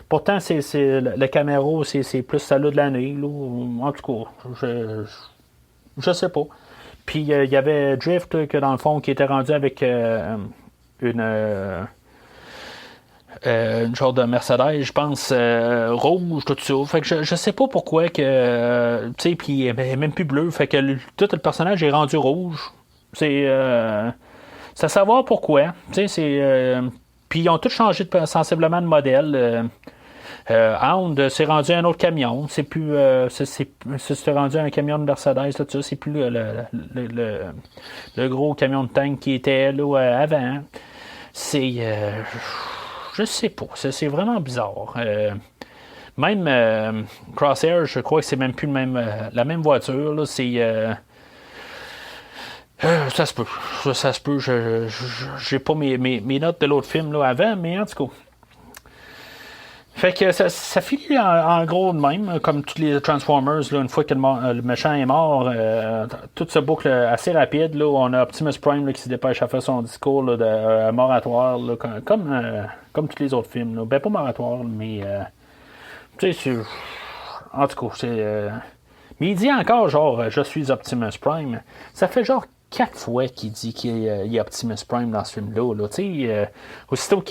pourtant, le Camaro, c'est plus celle-là de l'année. Là. En tout cas, je sais pas. Puis il y avait Drift, que dans le fond, qui était rendu avec une genre de Mercedes, je pense, rouge, tout ça. Fait que je sais pas pourquoi que. Tu sais, puis elle est même plus bleu. Fait que tout le personnage est rendu rouge. C'est. C'est à savoir pourquoi. Tu sais, c'est. Puis ils ont tous changé sensiblement de modèle. Hound s'est rendu un autre camion. C'est plus. C'est rendu un camion de Mercedes, tout ça. C'est plus le gros camion de tank qui était là avant. C'est. Je sais pas. C'est vraiment bizarre. Même Crosshair, je crois que c'est même plus la même voiture. Là. C'est. Ça se peut. Ça se peut. J'ai pas mes notes de l'autre film là, avant, mais en tout cas. Fait que ça finit en gros de même, comme tous les Transformers, là, une fois que le méchant est mort, tout se boucle assez rapide. Là, on a Optimus Prime là, qui se dépêche à faire son discours là, de moratoire, là, comme tous les autres films. Là. Ben pas moratoire, mais tu sais, en tout cas, c'est. Mais il dit encore genre je suis Optimus Prime. Ça fait genre 4 fois qu'il dit qu'il y a Optimus Prime dans ce film-là. Là. Tu sais, aussitôt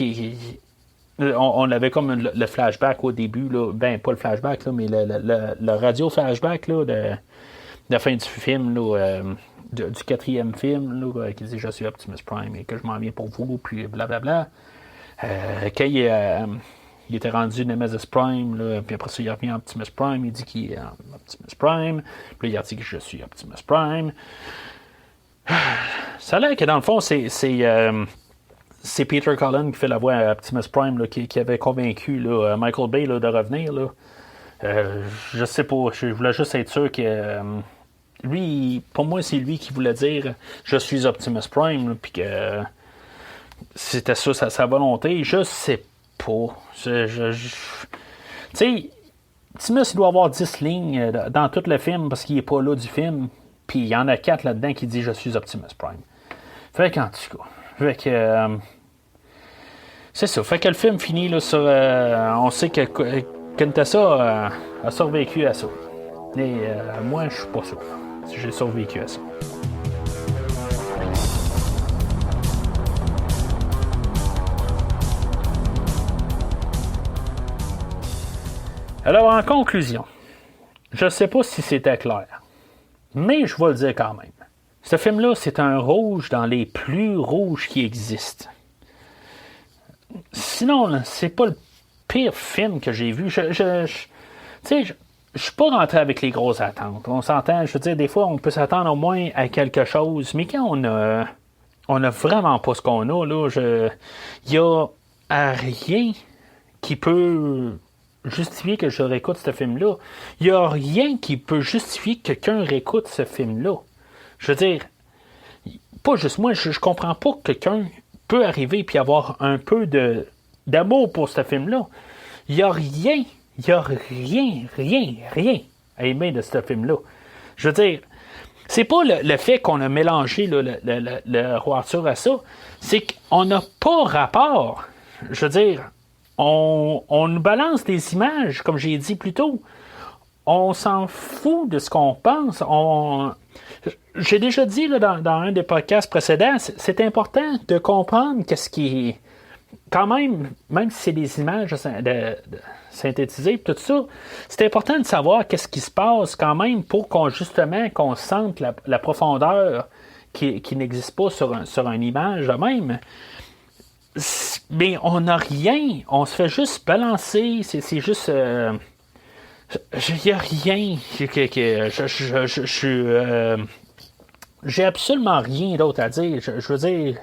on avait comme le flashback au début, là. Ben pas le flashback, là, mais le radio flashback là, de la fin du film, là, du 4e film, là, qui dit je suis Optimus Prime et que je m'en viens pour vous, puis blablabla. Quand il était rendu Nemesis Prime, là, puis après ça il revient Optimus Prime, il dit qu'il est Optimus Prime, puis là, il dit que je suis Optimus Prime. Ça a l'air que dans le fond, c'est Peter Cullen qui fait la voix à Optimus Prime là, qui avait convaincu là, Michael Bay là, de revenir. Là. Je sais pas, je voulais juste être sûr que lui, pour moi, c'est lui qui voulait dire je suis Optimus Prime, puis que c'était ça sa volonté. Je sais pas. Tu sais, Optimus, il doit avoir 10 lignes dans tout le film parce qu'il est pas là du film. Puis il y en a 4 là-dedans qui disent je suis Optimus Prime. Fait qu'en tout cas. Fait que. C'est ça. Fait que le film finit là, sur. On sait que Kentassa a survécu à ça. Et moi, je suis pas sûr si j'ai survécu à ça. Alors, en conclusion, je sais pas si c'était clair, mais je vais le dire quand même. Ce film-là, c'est un rouge dans les plus rouges qui existent. Sinon, c'est pas le pire film que j'ai vu. Tu sais, je suis pas rentré avec les grosses attentes. On s'entend, je veux dire, des fois, on peut s'attendre au moins à quelque chose, mais quand on a vraiment pas ce qu'on a, là, il y a rien qui peut justifier que je réécoute ce film-là. Il y a rien qui peut justifier que quelqu'un réécoute ce film-là. Je veux dire, pas juste moi, je comprends pas que quelqu'un peut arriver et avoir un peu d'amour pour ce film-là. Il n'y a rien à aimer de ce film-là. Je veux dire, c'est pas le fait qu'on a mélangé le Roi Arthur à ça, c'est qu'on n'a pas rapport. Je veux dire, on nous balance des images, comme j'ai dit plus tôt. On s'en fout de ce qu'on pense. J'ai déjà dit là, dans un des podcasts précédents, c'est important de comprendre qu'est-ce qui est. Quand même si c'est des images synthétisées, tout ça, c'est important de savoir qu'est-ce qui se passe quand même pour qu'on sente la profondeur qui n'existe pas sur une image même. Mais on n'a rien, on se fait juste balancer, c'est juste. Il n'y a rien j'ai absolument rien d'autre à dire. Je veux dire,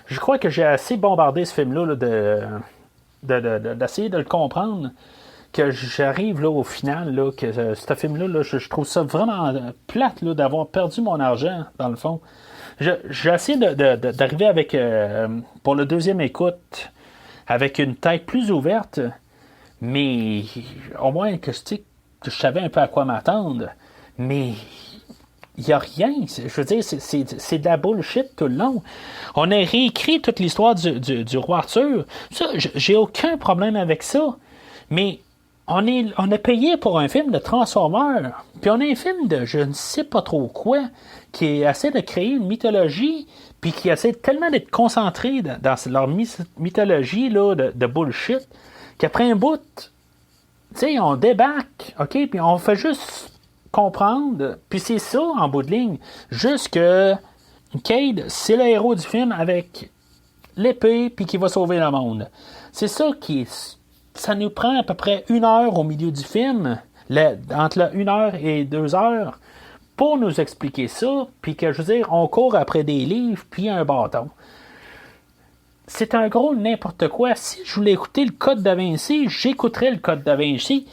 je crois que j'ai assez bombardé ce film-là là, d'essayer de le comprendre, que j'arrive là, au final, là, que ce film-là, là, je trouve ça vraiment plate là, d'avoir perdu mon argent, dans le fond. J'ai essayé d'arriver avec, pour le deuxième écoute, avec une tête plus ouverte, mais au moins que je savais un peu à quoi m'attendre. Mais il n'y a rien. Je veux dire, c'est de la bullshit tout le long. On a réécrit toute l'histoire du roi Arthur. Ça, j'ai aucun problème avec ça. Mais on a payé pour un film de Transformers. Puis on a un film de je ne sais pas trop quoi qui essaie de créer une mythologie puis qui essaie tellement d'être concentré dans leur mythologie là, de bullshit qu'après un bout, tu sais, on débarque, OK, puis on fait juste comprendre, puis c'est ça en bout de ligne, juste que Cade, c'est le héros du film avec l'épée puis qui va sauver le monde. C'est ça ça nous prend à peu près 1 heure au milieu du film, entre 1 heure et 2 heures, pour nous expliquer ça, puis que je veux dire, on court après des livres puis un bâton. C'est un gros n'importe quoi. Si je voulais écouter le Code Da Vinci, j'écouterais le Code Da Vinci.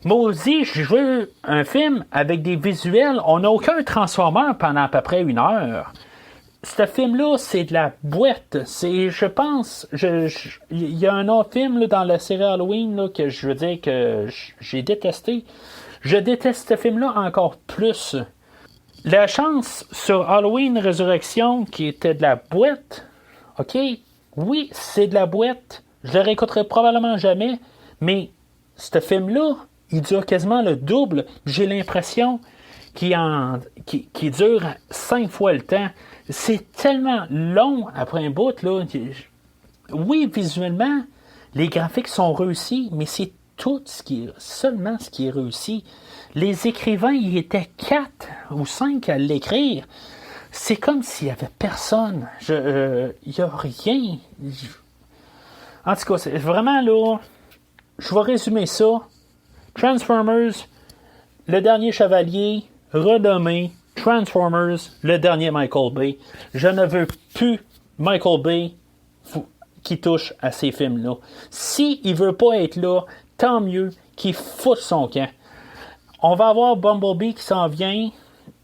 Maudit, je veux un film avec des visuels. On n'a aucun Transformer pendant à peu près 1 heure. Ce film-là, c'est de la boîte. Je pense, il y a un autre film là, dans la série Halloween là, que je veux dire que j'ai détesté. Je déteste ce film-là encore plus. La chance sur Halloween Résurrection, qui était de la boîte, OK, oui, c'est de la boîte. Je le réécouterai probablement jamais, mais ce film-là, il dure quasiment le double. J'ai l'impression qu'il dure 5 fois le temps. C'est tellement long après un bout, là. Oui, visuellement, les graphiques sont réussis, mais c'est seulement ce qui est réussi. Les écrivains, ils étaient 4 ou 5 à l'écrire. C'est comme s'il n'y avait personne. Il n'y a rien. En tout cas, c'est vraiment là. Je vais résumer ça. Transformers, le dernier chevalier, renommé Transformers, le dernier Michael Bay. Je ne veux plus Michael Bay qui touche à ces films-là. S'il ne veut pas être là, tant mieux qu'il foute son camp. On va avoir Bumblebee qui s'en vient.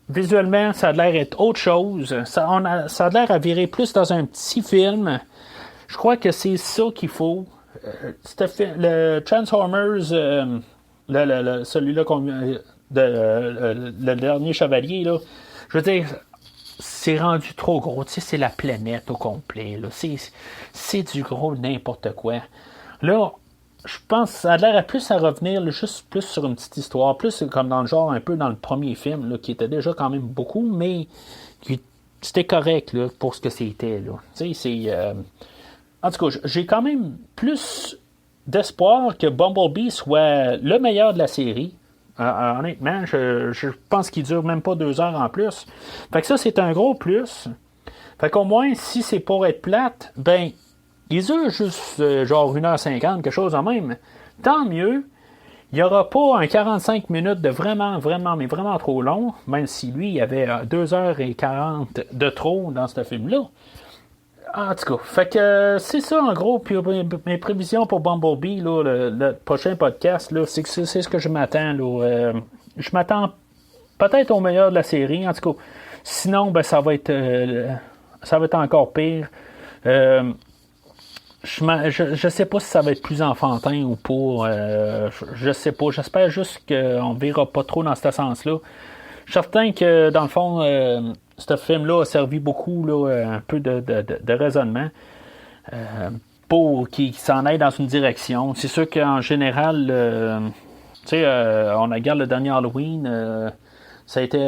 Visuellement, ça a l'air d'être autre chose. Ça a l'air à virer plus dans un petit film. Je crois que c'est ça qu'il faut. Le Transformers, celui-là le dernier chevalier, là, je veux dire, c'est rendu trop gros. Tu sais, c'est la planète au complet. Là. C'est du gros n'importe quoi. Là, je pense que ça a l'air plus à revenir là, juste plus sur une petite histoire, plus comme dans le genre un peu dans le premier film, là, qui était déjà quand même beaucoup, mais c'était correct là, pour ce que c'était. Là. Tu sais, en tout cas, j'ai quand même plus d'espoir que Bumblebee soit le meilleur de la série. Honnêtement, je pense qu'il dure même pas 2 heures en plus. Fait que ça, c'est un gros plus. Fait qu'au moins, si c'est pour être plate, ben, il dure juste genre 1h50, quelque chose en même. Tant mieux. Il n'y aura pas un 45 minutes de vraiment, vraiment, mais vraiment trop long, même si lui, il y avait 2h40 de trop dans ce film-là. En tout cas, fait que c'est ça en gros. Puis mes prévisions pour Bumblebee, là, le prochain podcast, là, c'est ce que je m'attends. Là, je m'attends peut-être au meilleur de la série. En tout cas, sinon, ben, ça va être encore pire. Je sais pas si ça va être plus enfantin ou pas. Je sais pas. J'espère juste qu'on ne verra pas trop dans ce sens-là. Je suis certain que, dans le fond, ce film-là a servi beaucoup, là, un peu de raisonnement pour qu'il s'en aille dans une direction. C'est sûr qu'en général, tu sais, on regarde le dernier Halloween, ça a été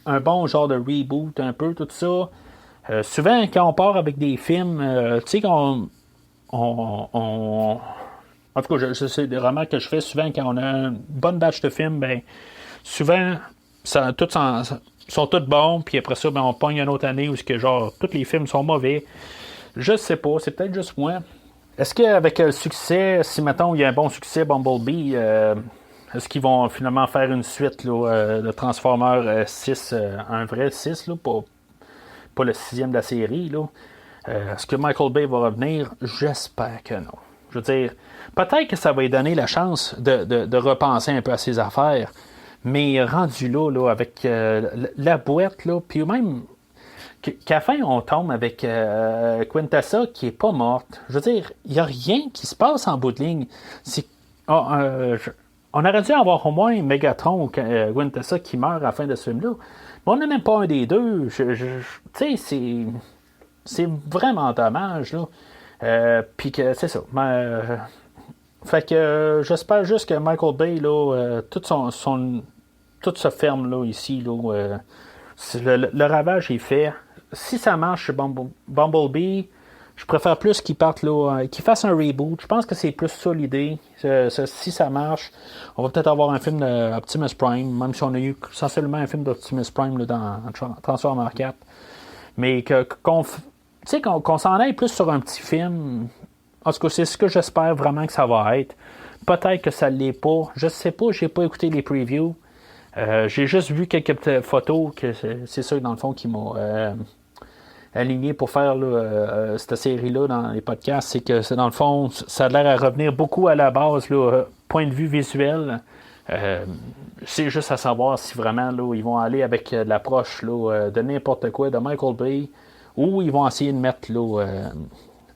un bon genre de reboot, un peu, tout ça. Souvent, quand on part avec des films, tu sais, en tout cas, c'est des remarques que je fais souvent quand on a une bonne batch de films, ben souvent, sont tous bons, puis après ça, ben, on pogne une autre année où que, genre, tous les films sont mauvais. Je sais pas, c'est peut-être juste moi. Est-ce qu'avec le succès, si mettons il y a un bon succès Bumblebee, est-ce qu'ils vont finalement faire une suite là, de Transformers 6, un vrai 6, là, pas le 6e de la série, là? Est-ce que Michael Bay va revenir? J'espère que non. Je veux dire, peut-être que ça va lui donner la chance de repenser un peu à ses affaires, mais rendu là avec la boîte, là, puis même, qu'à la fin, on tombe avec Quintessa qui est pas morte. Je veux dire, il n'y a rien qui se passe en bout de ligne. On aurait dû avoir au moins Megatron ou Quintessa qui meurt à la fin de ce film-là. Mais on n'a même pas un des deux. Tu sais, c'est vraiment dommage, là. Puis que c'est ça. Fait que j'espère juste que Michael Bay, là, tout se ferme là, ici. Là, le ravage est fait. Si ça marche chez Bumblebee, je préfère plus qu'il parte là, qu'il fasse un reboot. Je pense que c'est plus ça l'idée. Si ça marche, on va peut-être avoir un film d'Optimus Prime, même si on a eu essentiellement un film d'Optimus Prime là, dans Transformers 4. Mais qu'on s'en aille plus sur un petit film. En tout cas, c'est ce que j'espère vraiment que ça va être. Peut-être que ça ne l'est pas. Je sais pas, j'ai pas écouté les previews. J'ai juste vu quelques petites photos que c'est ça dans le fond qui m'a aligné pour faire cette série-là dans les podcasts. C'est que c'est dans le fond, ça a l'air à revenir beaucoup à la base, là, point de vue visuel. C'est juste à savoir si vraiment là, ils vont aller avec l'approche là, de n'importe quoi, de Michael Bay, ou ils vont essayer de mettre là,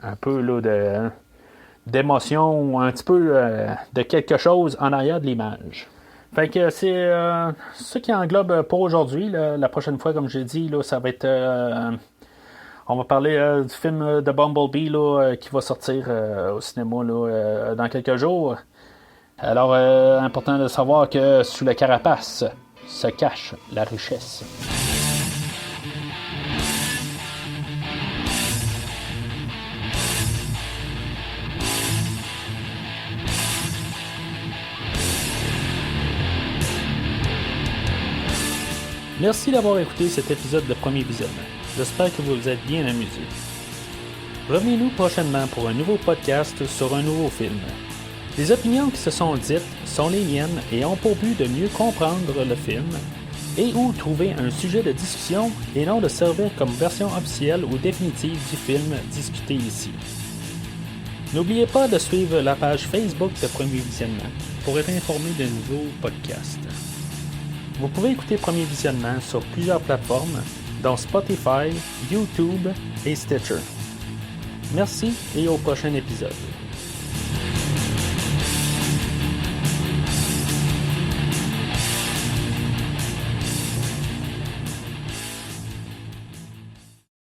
un peu là, d'émotion ou un petit peu de quelque chose en arrière de l'image. Fait que c'est ce qui englobe pour aujourd'hui. La prochaine fois, comme j'ai dit, là, ça va être... on va parler du film de Bumblebee là, qui va sortir au cinéma là, dans quelques jours. Alors, important de savoir que sous la carapace se cache la richesse. Merci d'avoir écouté cet épisode de Premier Visionnement. J'espère que vous vous êtes bien amusé. Revenez-nous prochainement pour un nouveau podcast sur un nouveau film. Les opinions qui se sont dites sont les miennes et ont pour but de mieux comprendre le film et ou trouver un sujet de discussion et non de servir comme version officielle ou définitive du film discuté ici. N'oubliez pas de suivre la page Facebook de Premier Visionnement pour être informé de nouveaux podcasts. Vous pouvez écouter Premier Visionnement sur plusieurs plateformes, dont Spotify, YouTube et Stitcher. Merci et au prochain épisode.